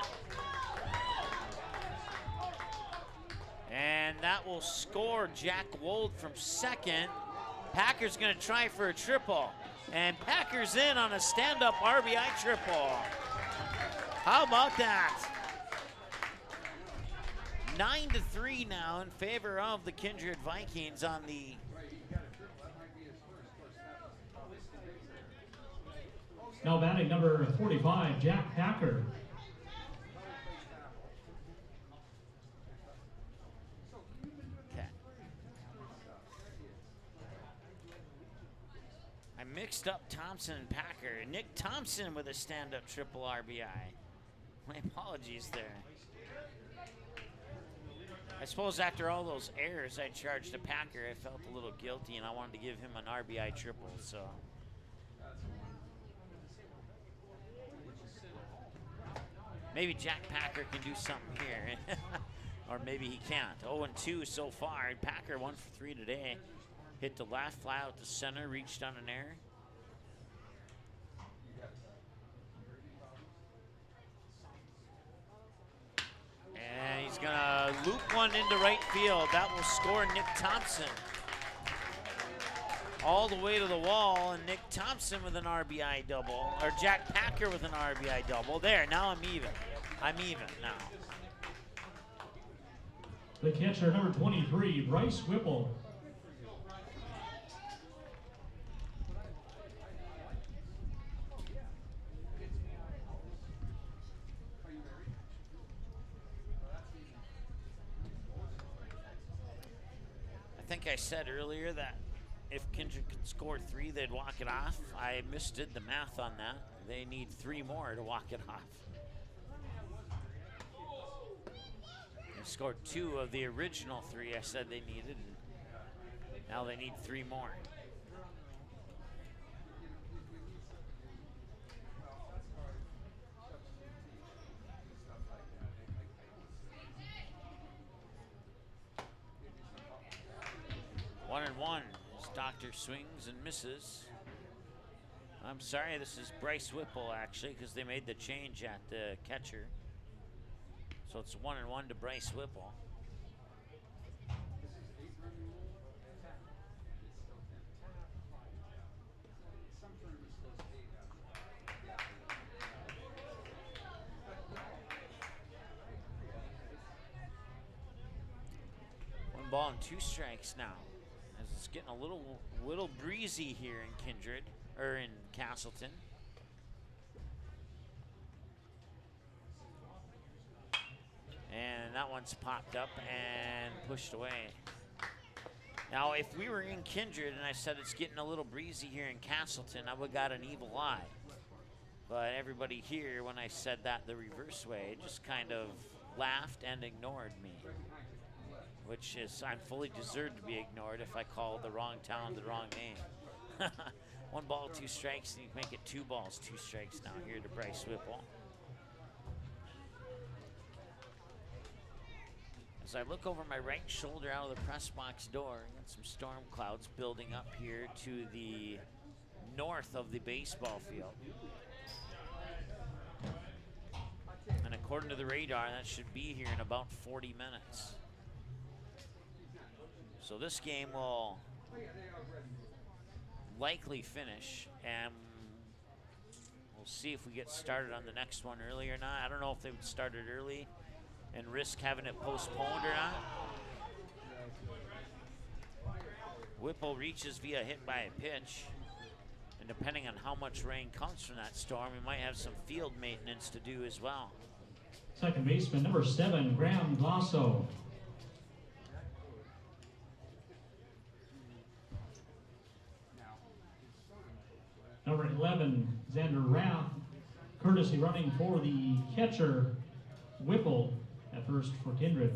And that will score Jack Wold from second. Packer's going to try for a triple. And Packer's in on a stand-up RBI triple. How about that? 9-3 now in favor of the Kindred Vikings on the now batting number 45, Jack Packer. Okay. I mixed up Thompson and Packer. Nick Thompson with a stand-up triple RBI. My apologies there. I suppose after all those errors I charged to Packer, I felt a little guilty, and I wanted to give him an RBI triple, so. Maybe Jack Packer can do something here. Or maybe he can't. 0-2 so far. Packer 1 for 3 today. Hit the left, fly out to center, reached on an air. And he's gonna loop one into right field. That will score Nick Thompson. All the way to the wall, and Nick Thompson with an RBI double, or Jack Packer with an RBI double. There, now I'm even. I'm even now. The catcher, number 23, Bryce Whipple. I think I said earlier that if Kindred could score 3, they'd walk it off. I misdid the math on that. They need 3 more to walk it off. They scored 2 of the original 3 I said they needed, and now they need 3 more. One and one as Doctor swings and misses. I'm sorry, this is Bryce Whipple actually, because they made the change at the catcher. So it's 1 and 1 to Bryce Whipple. One ball and 2 strikes now. As it's getting a little breezy here in Kindred, or in Castleton. And that one's popped up and pushed away. Now, if we were in Kindred and I said it's getting a little breezy here in Castleton, I would have got an evil eye. But everybody here, when I said that the reverse way, just kind of laughed and ignored me. Which is, I'm fully deserved to be ignored if I call the wrong town the wrong name. 1 ball, 2 strikes, and you make it 2 balls, 2 strikes now here to Bryce Whipple. As I look over my right shoulder out of the press box door, I got some storm clouds building up here to the north of the baseball field. And according to the radar, that should be here in about 40 minutes. So this game will likely finish, and we'll see if we get started on the next one early or not. I don't know if they would start it early and risk having it postponed or not. Whipple reaches via hit by a pitch, and depending on how much rain comes from that storm, we might have some field maintenance to do as well. Second baseman, number 7, Graham Glosso. Number 11, Xander Rath, courtesy running for the catcher, Whipple, at first for Kindred.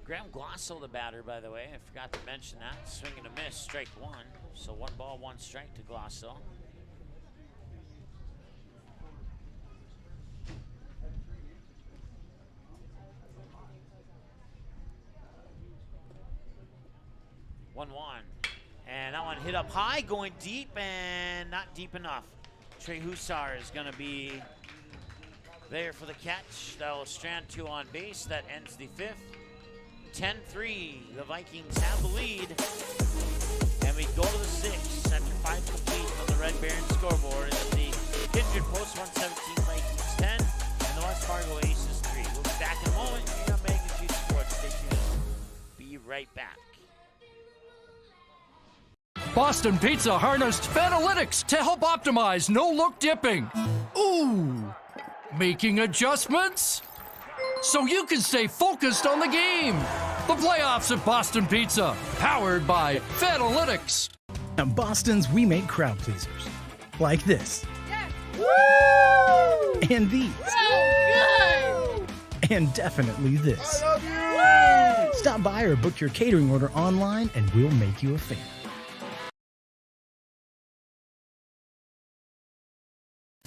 Graham Glosso, the batter, by the way. I forgot to mention that. Swing and a miss, strike 1. So 1 ball, 1 strike to Glosso. One. And that one hit up high, going deep, and not deep enough. Trey Hussar is going to be there for the catch. That will strand 2 on base. That ends the 5th. 10-3, the Vikings have the lead. And we go to the 6th after 5 complete on the Red Baron scoreboard. It's the Kindred Post 117 Vikings 10, Fargo Aces 3. We'll be back in a moment here on Magnitude Sports. Stay tuned. Be right back. Boston Pizza harnessed Fanalytics to help optimize no-look dipping. Ooh! Making adjustments so you can stay focused on the game. The playoffs at Boston Pizza, powered by Fanalytics. At Boston's, we make crowd pleasers. Like this. Yes. Woo! And these. So good! And definitely this. I love you! Woo! Stop by or book your catering order online and we'll make you a fan.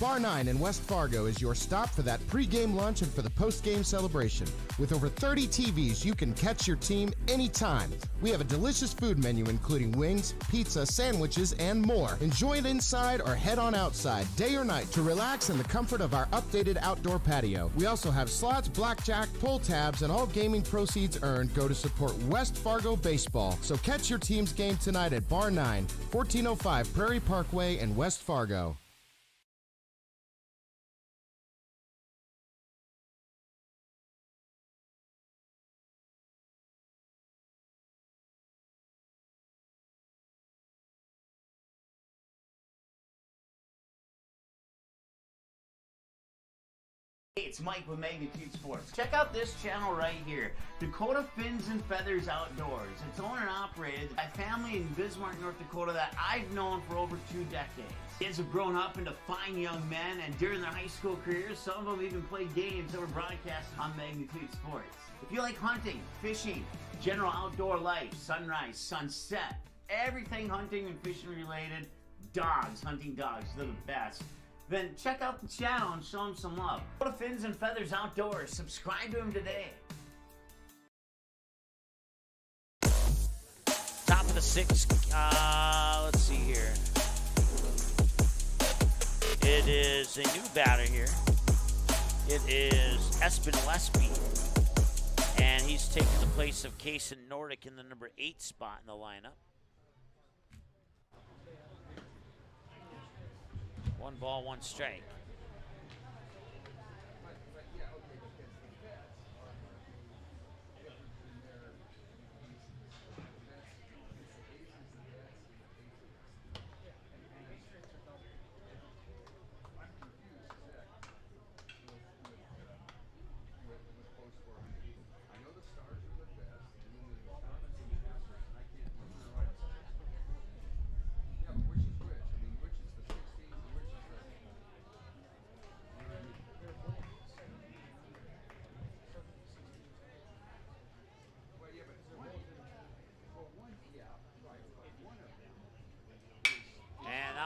Bar 9 in West Fargo is your stop for that pregame lunch and for the postgame celebration. With over 30 TVs, you can catch your team anytime. We have a delicious food menu including wings, pizza, sandwiches, and more. Enjoy it inside or head on outside, day or night, to relax in the comfort of our updated outdoor patio. We also have slots, blackjack, pull tabs, and all gaming proceeds earned go to support West Fargo baseball. So catch your team's game tonight at Bar 9, 1405 Prairie Parkway in West Fargo. Hey, it's Mike with Magnitude Sports. Check out this channel right here, Dakota Fins and Feathers Outdoors. It's owned and operated by a family in Bismarck, North Dakota that I've known for over 2 decades. Kids have grown up into fine young men, and during their high school careers, some of them even played games that were broadcast on Magnitude Sports. If you like hunting, fishing, general outdoor life, sunrise, sunset, everything hunting and fishing related, dogs, hunting dogs, they're the best. Then check out the channel and show them some love. Go to Fins and Feathers Outdoors. Subscribe to them today. Top of the 6th. Let's see here. It is a new batter here. It is Espen Westby. And he's taking the place of Kaysen Nordic in the number 8 spot in the lineup. 1 ball, 1 strike.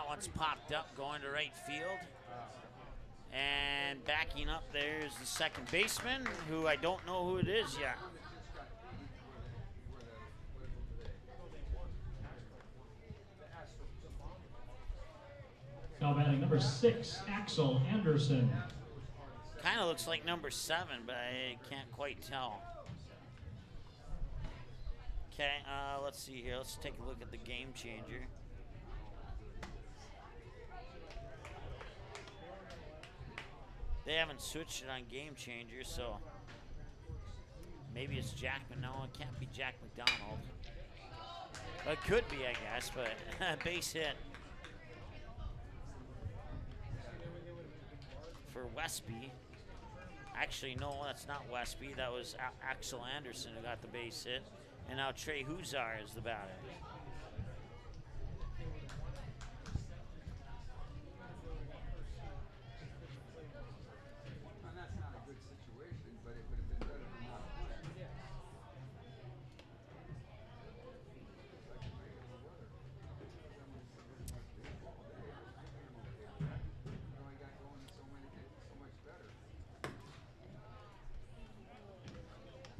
One's popped up, going to right field. And backing up there's the second baseman, who I don't know who it is yet. Now batting number 6, Axel Anderson. Kind of looks like number 7, but I can't quite tell. Okay, let's see here. Let's take a look at the game changer. They haven't switched it on Game Changer, so maybe it's Jackman. No, it can't be Jack McDonald. Well, it could be, I guess, but base hit for Westby. Actually, no, that's not Westby. That was Axel Anderson who got the base hit. And now Trey Huzar is the batter.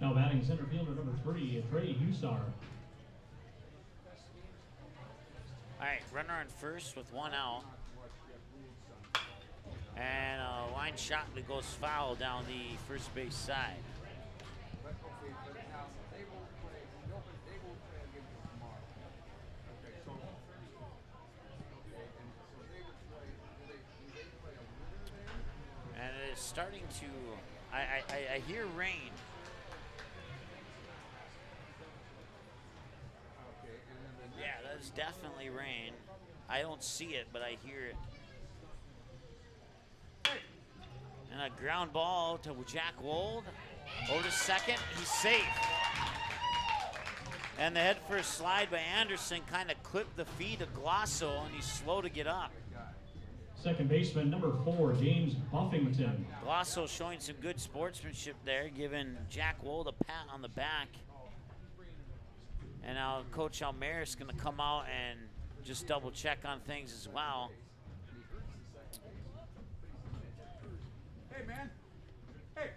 Now batting center fielder number 3, Trey Husar. All right, runner on first with 1 out. And a line shot that goes foul down the first base side. And it is starting to, I hear rain. Yeah, that is definitely rain. I don't see it, but I hear it. And a ground ball to Jack Wold. Over to second, he's safe. And the head first slide by Anderson kind of clipped the feet of Glosso, and he's slow to get up. Second baseman, number 4, James Buffington. Glosso showing some good sportsmanship there, giving Jack Wold a pat on the back. And now Coach Almayer is going to come out and just double check on things as well. Hey, man. Hey.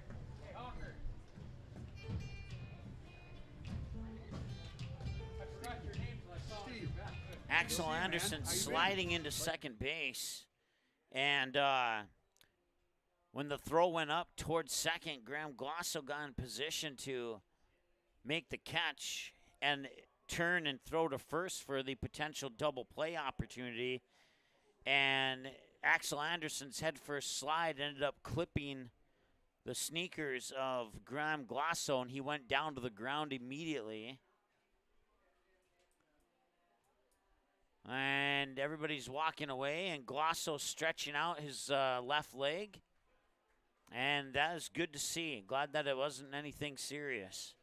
Axel Anderson sliding into second base. And when the throw went up towards second, Graham Glosso got in position to make the catch and turn and throw to first for the potential double play opportunity. And Axel Anderson's head first slide ended up clipping the sneakers of Graham Glosso, and he went down to the ground immediately. And everybody's walking away, and Glosso stretching out his left leg. And that is good to see. Glad that it wasn't anything serious.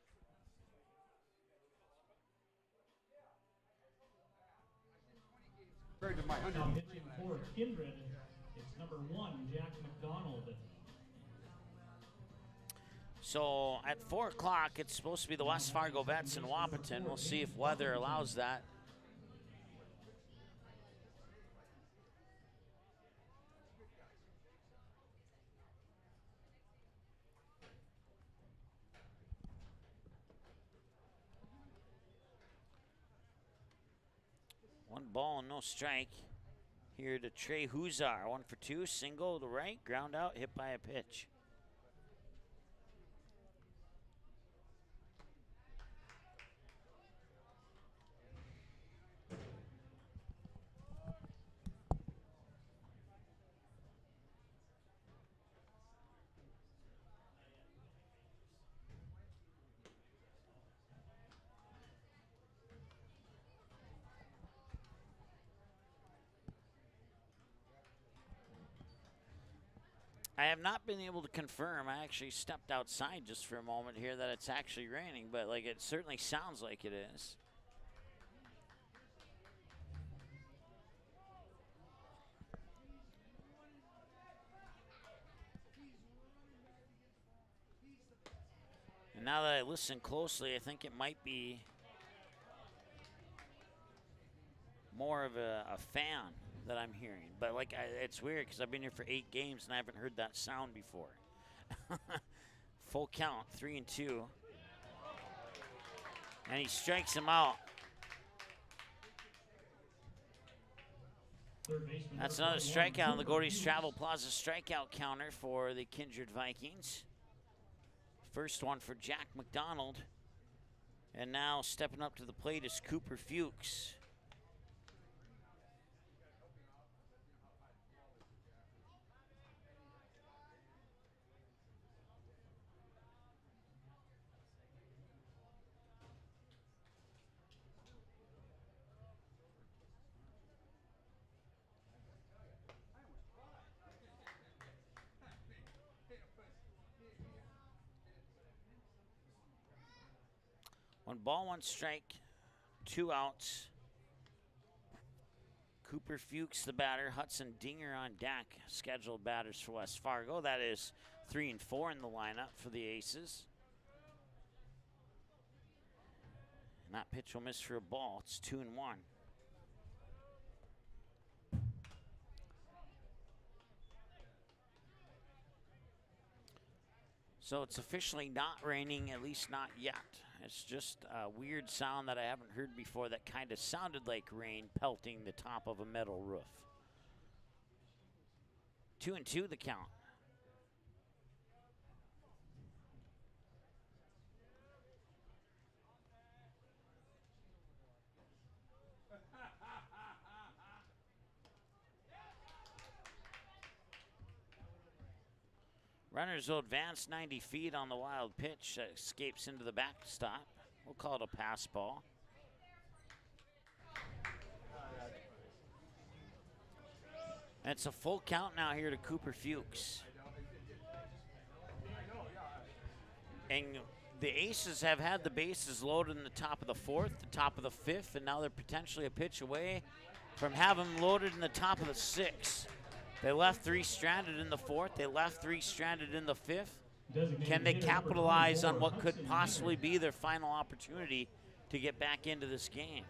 Now pitching for Kindred, it's number 1, Jack McDonald. So at 4 o'clock, it's supposed to be the West Fargo Vets in Wapaton. We'll see if weather allows that. One ball, no strike. Here to Trey Huzar. 1 for 2, single to right, ground out, hit by a pitch. I have not been able to confirm. I actually stepped outside just for a moment here that it's actually raining, but like it certainly sounds like it is. And now that I listen closely, I think it might be more of a fan that I'm hearing. But like it's weird because I've been here for 8 games and I haven't heard that sound before. Full count, 3-2. And he strikes him out. That's another strikeout on the Gordy's Travel Plaza strikeout counter for the Kindred Vikings. First one for Jack McDonald. And now stepping up to the plate is Cooper Fuchs. One ball, one strike, 2 outs. Cooper Fuchs, the batter. Hudson Dinger on deck. Scheduled batters for West Fargo. That is 3 and 4 in the lineup for the Aces. And that pitch will miss for a ball. It's 2 and 1. So it's officially not raining, at least not yet. It's just a weird sound that I haven't heard before that kind of sounded like rain pelting the top of a metal roof. 2 and 2 the count. Runners will advance 90 feet on the wild pitch that escapes into the backstop. We'll call it a pass ball. And it's a full count now here to Cooper Fuchs. And the Aces have had the bases loaded in the top of the 4th, the top of the 5th, and now they're potentially a pitch away from having them loaded in the top of the 6th. They left 3 stranded in the 4th. They left 3 stranded in the 5th. Can they capitalize on what could possibly be their final opportunity to get back into this game?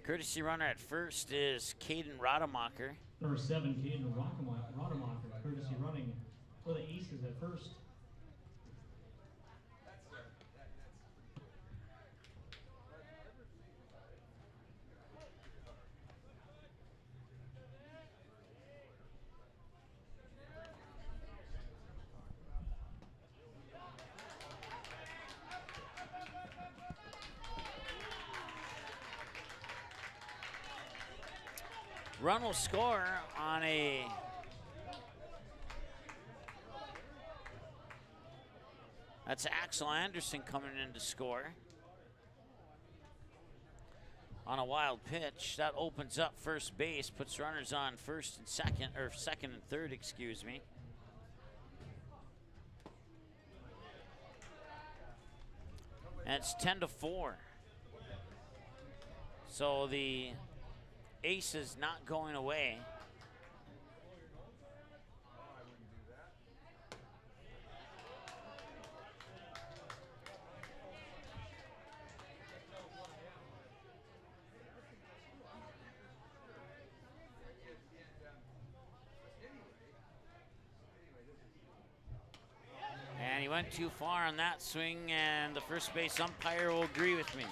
Courtesy runner at first is Caden Rademacher. Number 7, Caden Rademacher, courtesy running for the Aces at first. Run will score on a that's Axel Anderson coming in to score on a wild pitch. That opens up first base, puts runners on first and second, or second and third, excuse me. And it's 10-4. So the Aces not going away. And he went too far on that swing, and the first base umpire will agree with me.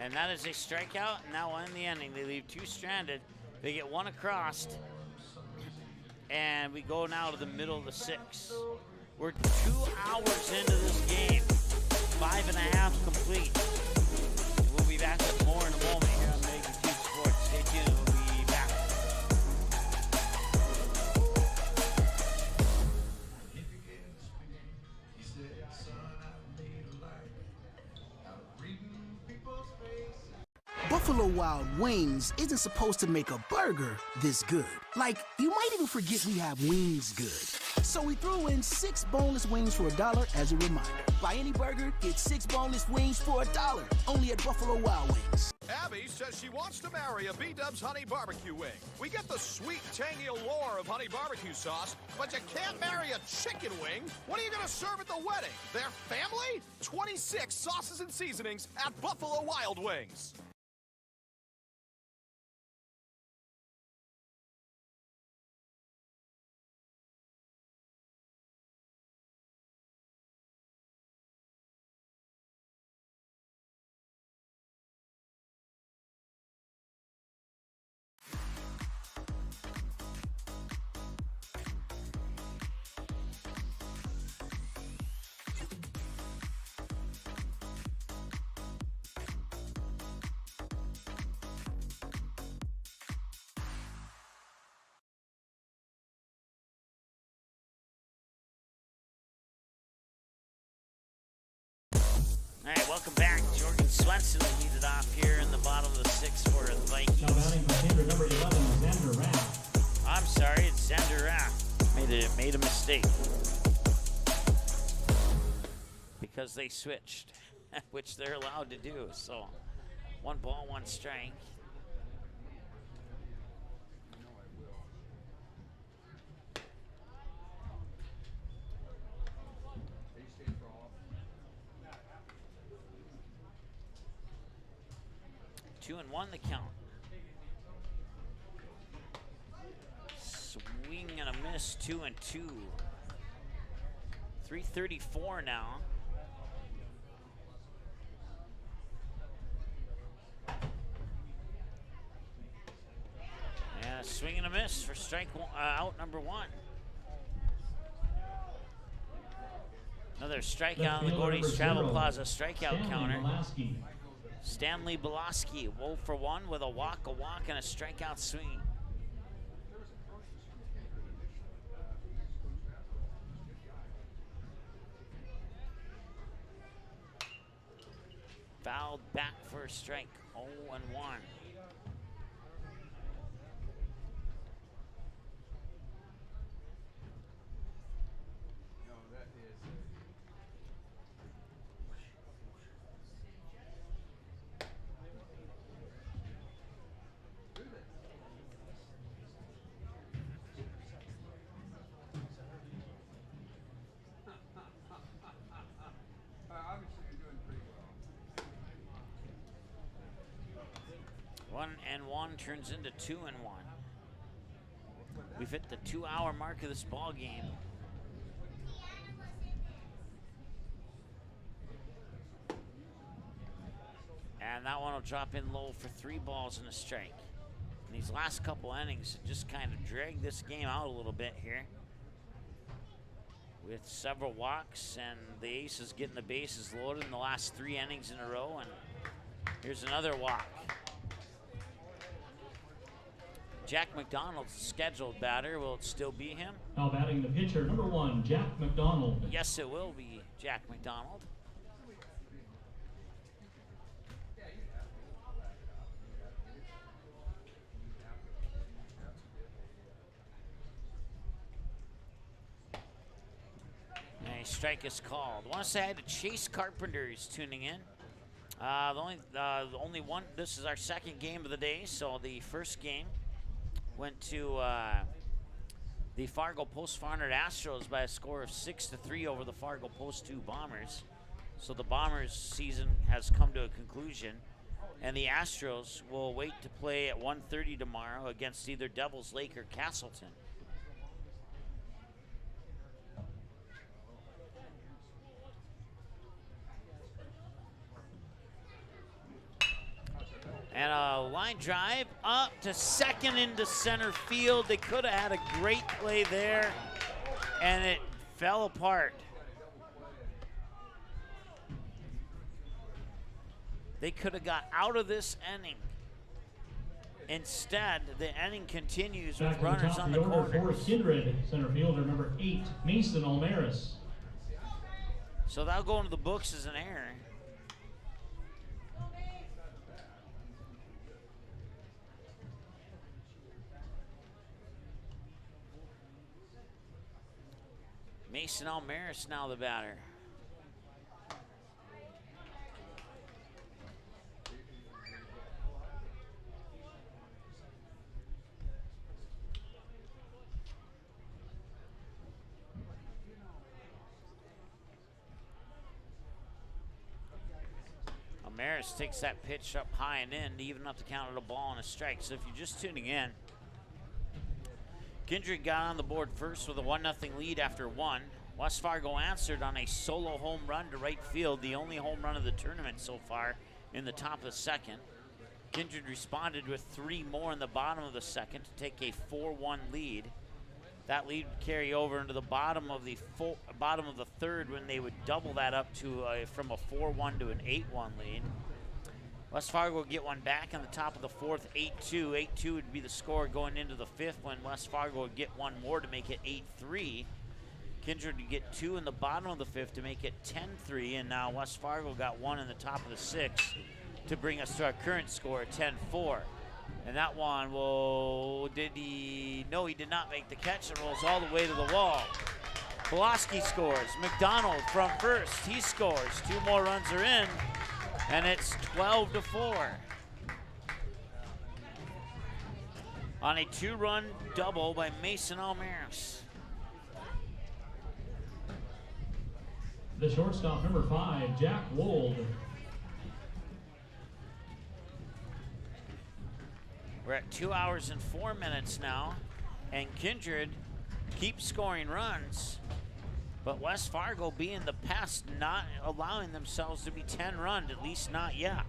And that is a strikeout, and now in the inning, they leave 2 stranded. They get 1 across, and we go now to the middle of the 6th. We're 2 hours into this game, 5.5 complete. We'll be back with more in a moment here on Mega Cube Sports. Stay tuned, we'll be back. Buffalo Wild Wings isn't supposed to make a burger this good. Like, you might even forget we have wings good. So we threw in 6 boneless wings for $1 as a reminder. Buy any burger, get 6 boneless wings for $1. Only at Buffalo Wild Wings. Abby says she wants to marry a B-Dubs Honey Barbecue wing. We get the sweet, tangy allure of honey barbecue sauce, but you can't marry a chicken wing. What are you going to serve at the wedding? Their family? 26 sauces and seasonings at Buffalo Wild Wings. All right, welcome back. Jorgen Swenson leaded off here in the bottom of the 6th for the Vikings. Now batting for Kindred, number 11, Xander Rath. I'm sorry, it's Xander Rath. Made a mistake. Because they switched, which they're allowed to do. So, 1 ball, 1 strike. Two and 1 the count. Swing and a miss, 2 and 2. 3:34 now. And a swing and a miss for out number 1. Another strikeout on the Gordy's Travel Plaza strikeout counter. Stanley Belaski, 0 for 1 with a walk, and a strikeout swing. Fouled back for a strike, 0 and 1. Obviously, you're doing pretty well. 1 and 1 turns into 2 and 1. We've hit the 2-hour mark of this ball game. And that one will drop in low for 3 balls and a strike. And these last couple innings just kind of dragged this game out a little bit here, with several walks and the Aces getting the bases loaded in the last 3 innings in a row. And here's another walk. Jack McDonald's scheduled batter. Will it still be him? Now batting the pitcher, number 1, Jack McDonald. Yes, it will be Jack McDonald. A strike is called. I want to say hi to Chase Carpenter is tuning in. The only one. This is our second game of the day. So the first game went to the Fargo Post 500 Astros by a score of 6-3 over the Fargo Post 2 Bombers. So the Bombers season has come to a conclusion, and the Astros will wait to play at 1:30 tomorrow against either Devils Lake or Castleton. And a line drive up to second into center field. They could have had a great play there, and it fell apart. They could have got out of this inning. Instead, the inning continues with runners on the corners. For Kindred, center fielder number 8, Mason Almaris. So that'll go into the books as an error. Mason Almaris now the batter. Almaris takes that pitch up high and in to even up the count of the ball and a strike. So if you're just tuning in, Kindred got on the board first with a 1-0 lead after 1. West Fargo answered on a solo home run to right field, the only home run of the tournament so far, in the top of the second. Kindred responded with 3 more in the bottom of the second to take a 4-1 lead. That lead would carry over into the bottom of the third when they would double that up to from a 4-1 to an 8-1 lead. West Fargo would get one back in the top of the fourth, 8-2. 8-2 would be the score going into the fifth when West Fargo would get one more to make it 8-3. Kindred would get 2 in the bottom of the fifth to make it 10-3, and now West Fargo got 1 in the top of the sixth to bring us to our current score, 10-4. And that one, no, he did not make the catch. It rolls all the way to the wall. Pulaski scores. McDonald from first, he scores. 2 more runs are in, and it's 12-4. On a 2-run double by Mason Almaris. The shortstop, number 5, Jack Wold. We're at 2 hours and 4 minutes now, and Kindred keeps scoring runs. But West Fargo being the pest, not allowing themselves to be 10 run, at least not yet.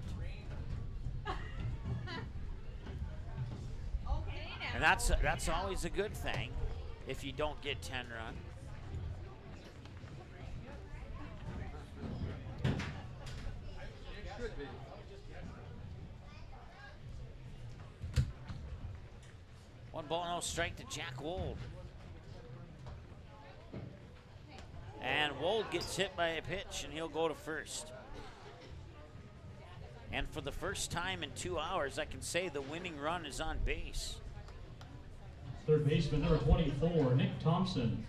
And that's always a good thing if you don't get 10 run. One ball, no strike to Jack Wold. And Wold gets hit by a pitch, and he'll go to first. And for the first time in 2 hours, I can say the winning run is on base. Third baseman, number 24, Nick Thompson.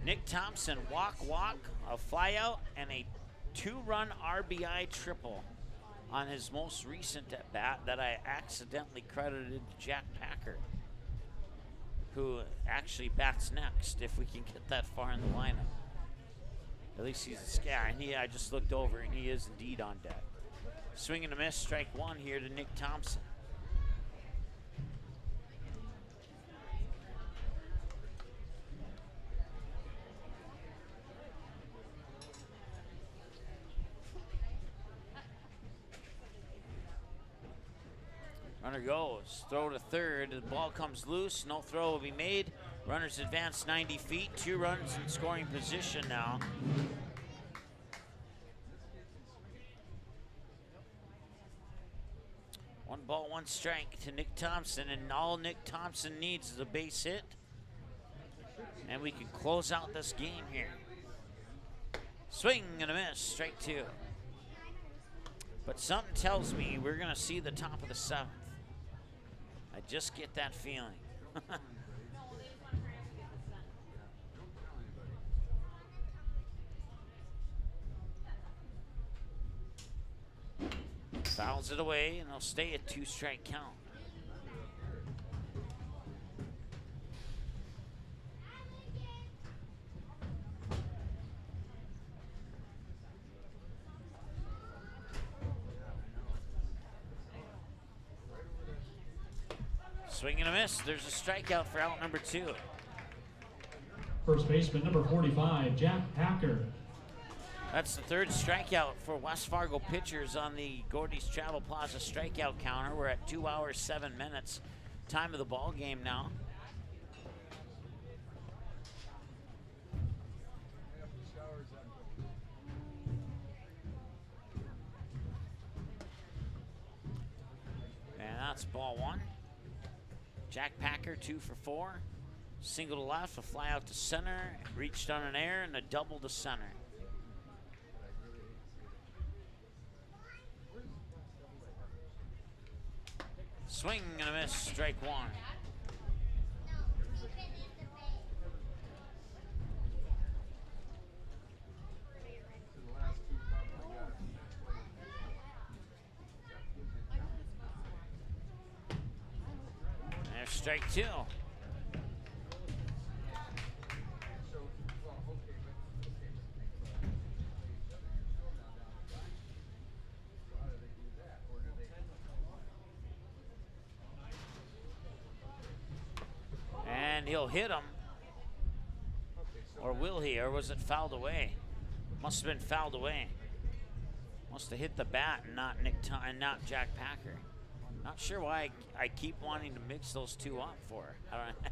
Nick Thompson, walk, a fly out, and a 2-run RBI triple on his most recent at bat that I accidentally credited to Jack Packer, who actually bats next if we can get that far in the lineup. At least he's a scar, and I just looked over, and he is indeed on deck. Swing and a miss, strike one here to Nick Thompson. Runner goes, throw to third, the ball comes loose, no throw will be made. Runners advance 90 feet, 2 runs in scoring position now. One ball, one strike to Nick Thompson, and all Nick Thompson needs is a base hit. And we can close out this game here. Swing and a miss, strike 2. But something tells me we're gonna see the top of the 7th. I just get that feeling. Fouls it away, and they'll stay at 2-strike count. Swing and a miss. There's a strikeout for out number 2. First baseman, number 45, Jack Packer. That's the 3rd strikeout for West Fargo pitchers on the Gordy's Travel Plaza strikeout counter. We're at 2 hours, 7 minutes. Time of the ball game now. And that's ball 1. Jack Packer, 2 for 4. Single to left, a fly out to center, reached on an air, and a double to center. Swing and a miss, strike 1. There's strike 2. And he'll hit him. Or will he? Or was it fouled away? Must have been fouled away. Must have hit the bat and not not Jack Packer. Not sure why I keep wanting to mix those two up for. I don't know.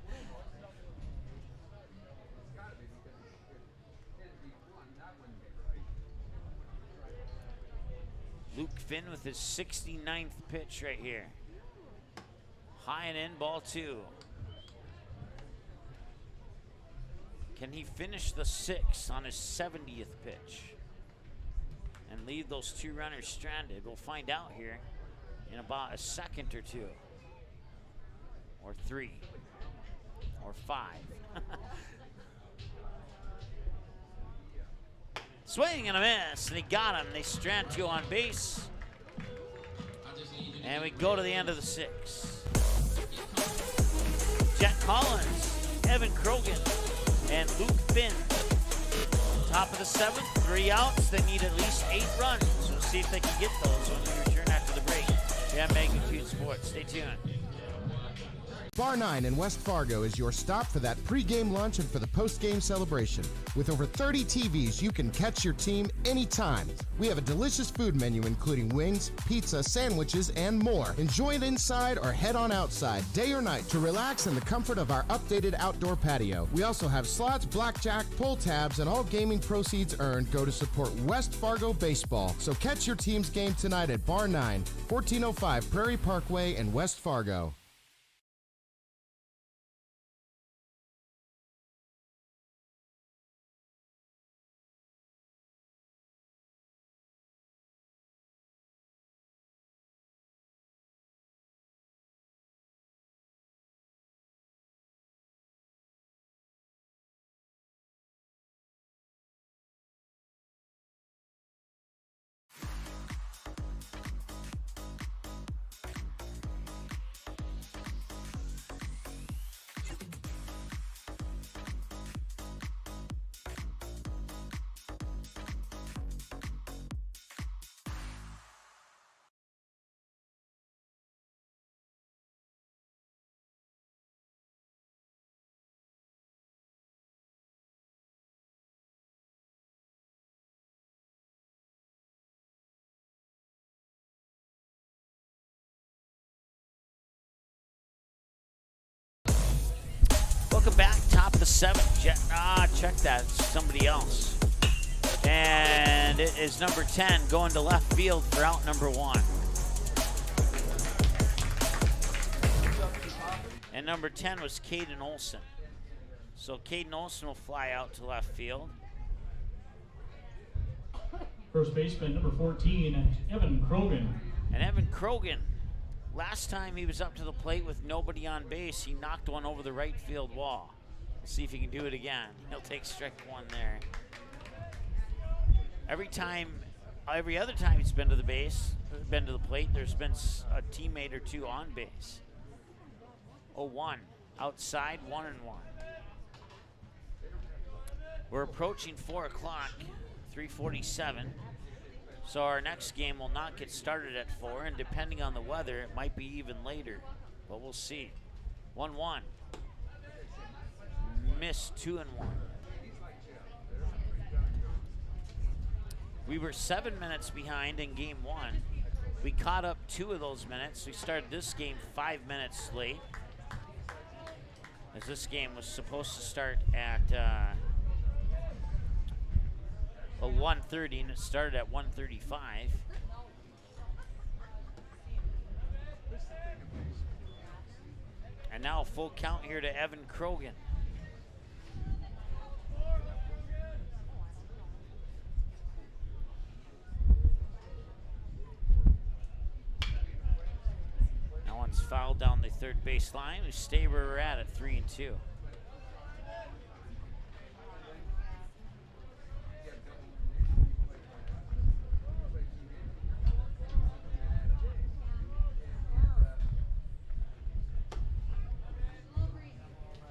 Luke Finn with his 69th pitch right here. High and in, ball 2. Can he finish the 6th on his 70th pitch and leave those 2 runners stranded? We'll find out here in about a second or 2, or 3, or 5. Swing and a miss, and he got him. They strand 2 on base. And we go to the end of the 6th. Jack Collins, Evan Krogan, and Luke Finn. Top of the 7th, 3 outs. They need at least 8 runs. We'll see if they can get those when we return after the break. Yeah, Magnitude Sports. Stay tuned. Bar 9 in West Fargo is your stop for that pregame lunch and for the postgame celebration. With over 30 TVs, you can catch your team anytime. We have a delicious food menu including wings, pizza, sandwiches, and more. Enjoy it inside or head on outside, day or night, to relax in the comfort of our updated outdoor patio. We also have slots, blackjack, pull tabs, and all gaming proceeds earned go to support West Fargo baseball. So catch your team's game tonight at Bar 9, 1405 Prairie Parkway in West Fargo. Welcome back, top of the seventh. Check that, it's somebody else. And it is number 10 going to left field for out number 1. And number 10 was Caden Olson. So Caden Olson will fly out to left field. First baseman, number 14, Evan Krogan. And Evan Krogan, last time he was up to the plate with nobody on base, he knocked one over the right field wall. We'll see if he can do it again. He'll take strike 1 there. Every other time he's been to the plate, there's been a teammate or two on base. 0-1, outside, 1-1. We're approaching 4 o'clock, 3:47. So our next game will not get started at 4, and depending on the weather, it might be even later, but we'll see. 1-1. Missed 2-1. We were 7 minutes behind in game 1. We caught up 2 of those minutes. We started this game 5 minutes late, as this game was supposed to start at 1:30, and it started at 1:35. And now a full count here to Evan Krogan. Now one's fouled down the third base line. We stay where we're at 3-2.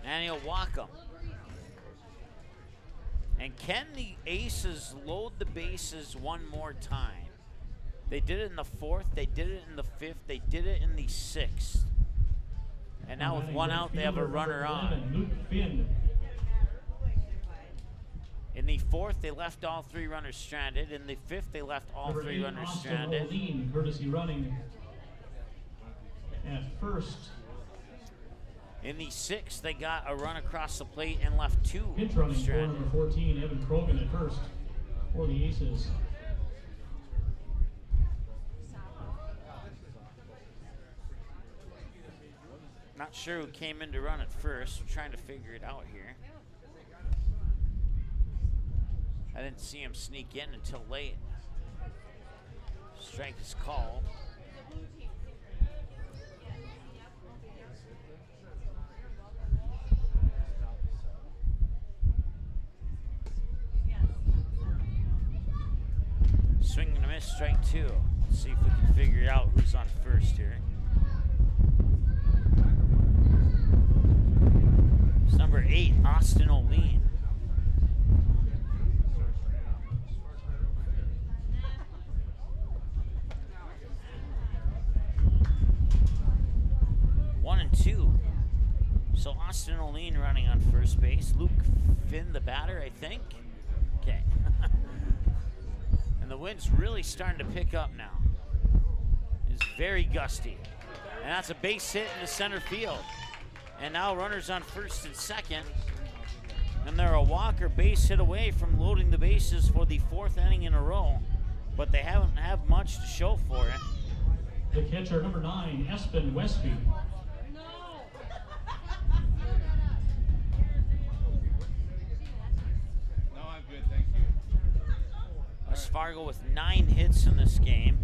And he'll walk them. And can the Aces load the bases one more time? They did it in the 4th, they did it in the 5th, they did it in the 6th. And now with 1 out, they have a runner on. In the 4th, they left all 3 runners stranded. In the 5th, they left all 3 runners stranded. Courtesy running at first. In the 6th, they got a run across the plate and left 2 Pinch running stranded. for number 14, Evan Krogan at first for the Aces. Not sure who came in to run at first. We're trying to figure it out here. I didn't see him sneak in until late. Strike is called. Swing and a miss, strike 2. Let's see if we can figure out who's on first here. It's number 8, Austin O'Lean. So Austin O'Lean running on first base. Luke Finn, the batter, I think. Okay. And the wind's really starting to pick up now. It's very gusty. And that's a base hit in the center field. And now runners on first and second. And they're a walk or base hit away from loading the bases for the 4th inning in a row. But they haven't had much to show for it. The catcher, number 9, Espen Westby. West Fargo with 9 hits in this game.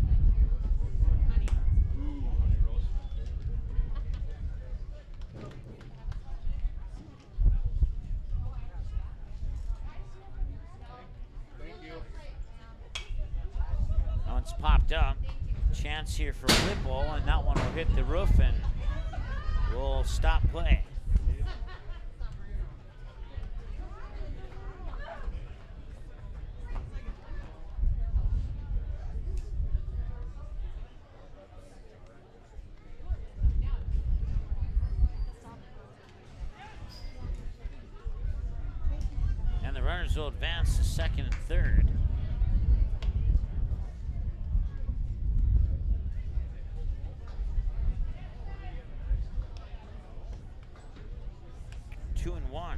Now it's popped up. Chance here for Whipple, and that one will hit the roof and will stop play. And the runners will advance to second and third. Two and one.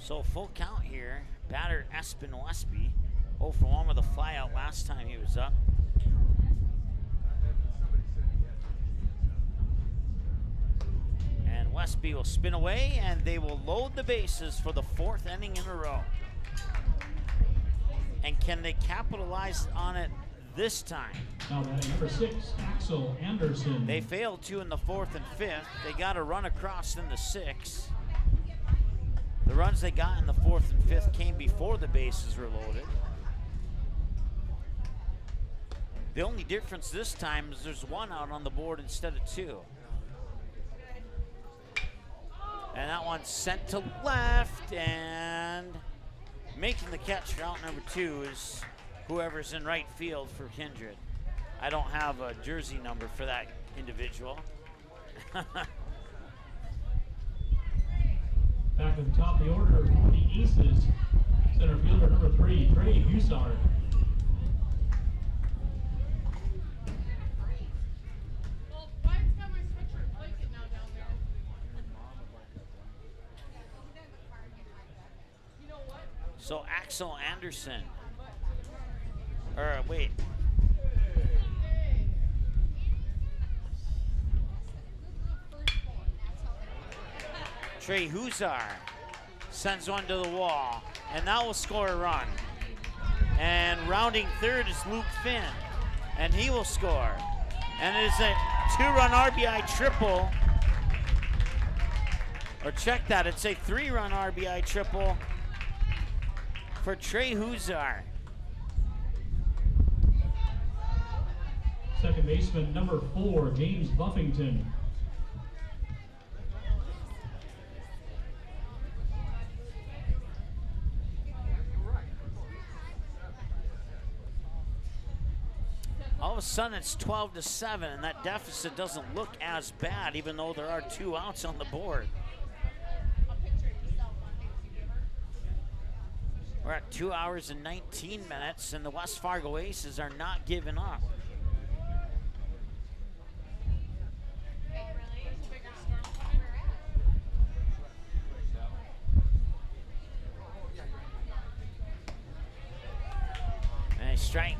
So full count here. Batter Espen Westby. 0 for 1 with a flyout last time he was up. And Westby will spin away, and they will load the bases for the 4th inning in a row. And can they capitalize on it this time? Now batting number 6, Axel Anderson. They failed to in the 4th and 5th. They got a run across in the 6th. The runs they got in the 4th and 5th came before the bases were loaded. The only difference this time is there's 1 out on the board instead of 2. And that one's sent to left, and making the catch for out number 2 is whoever's in right field for Kindred. I don't have a jersey number for that individual. Back at the top of the order for the Aces, center fielder number 3, Trey Hussard. So Axel Anderson, or wait. Trey Hussar sends one to the wall, and that will score a run. And rounding third is Luke Finn, and he will score. And it is a 2-run RBI triple. Or check that, it's a 3-run RBI triple for Trey Hussar. Second baseman number 4, James Buffington. all of a sudden it's 12-7, and that deficit doesn't look as bad, even though there are 2 outs on the board. We're at 2 hours and 19 minutes, and the West Fargo Aces are not giving up. And a strike.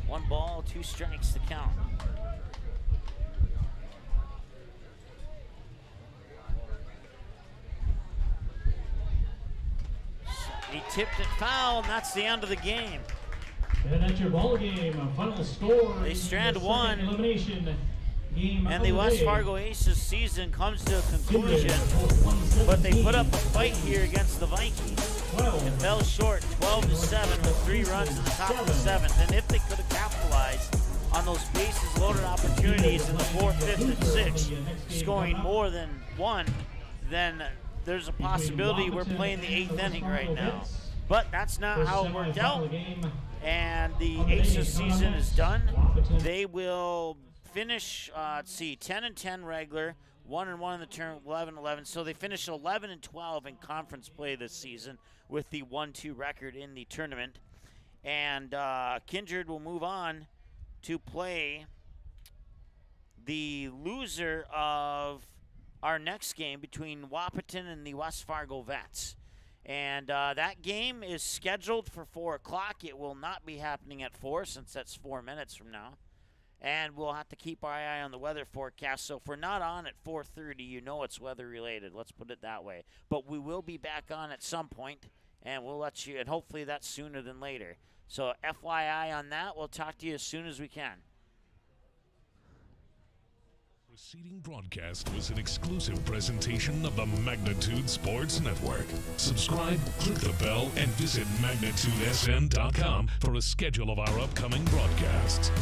1 ball, 2 strikes to count. He tipped it foul, and that's the end of the game. And that's your ball game. Final score. They strand 1. Elimination game. And the West Fargo Aces season comes to a conclusion, but they put up a fight here against the Vikings. It fell short, 12-7 with 3 runs in the top of the 7th. And if they could have capitalized on those bases loaded opportunities in the 4th, 5th, and 6th, scoring more than 1, then there's a possibility we're playing the 8th inning right now. But that's not how it worked out. And the Aces season is done. They will finish, 10-10 regular, 1-1 in the term, 11-11. So they finish 11-12 in conference play this season with the 1-2 record in the tournament. And Kindred will move on to play the loser of our next game between Wahpeton and the West Fargo Vets. And that game is scheduled for 4 o'clock. It will not be happening at 4 since that's 4 minutes from now. And we'll have to keep our eye on the weather forecast. So if we're not on at 4:30, you know it's weather related. Let's put it that way. But we will be back on at some point, and we'll let you, and hopefully that's sooner than later. So FYI on that, we'll talk to you as soon as we can. Preceding broadcast was an exclusive presentation of the Magnitude Sports Network. Subscribe, click the bell, and visit magnitudesn.com for a schedule of our upcoming broadcasts.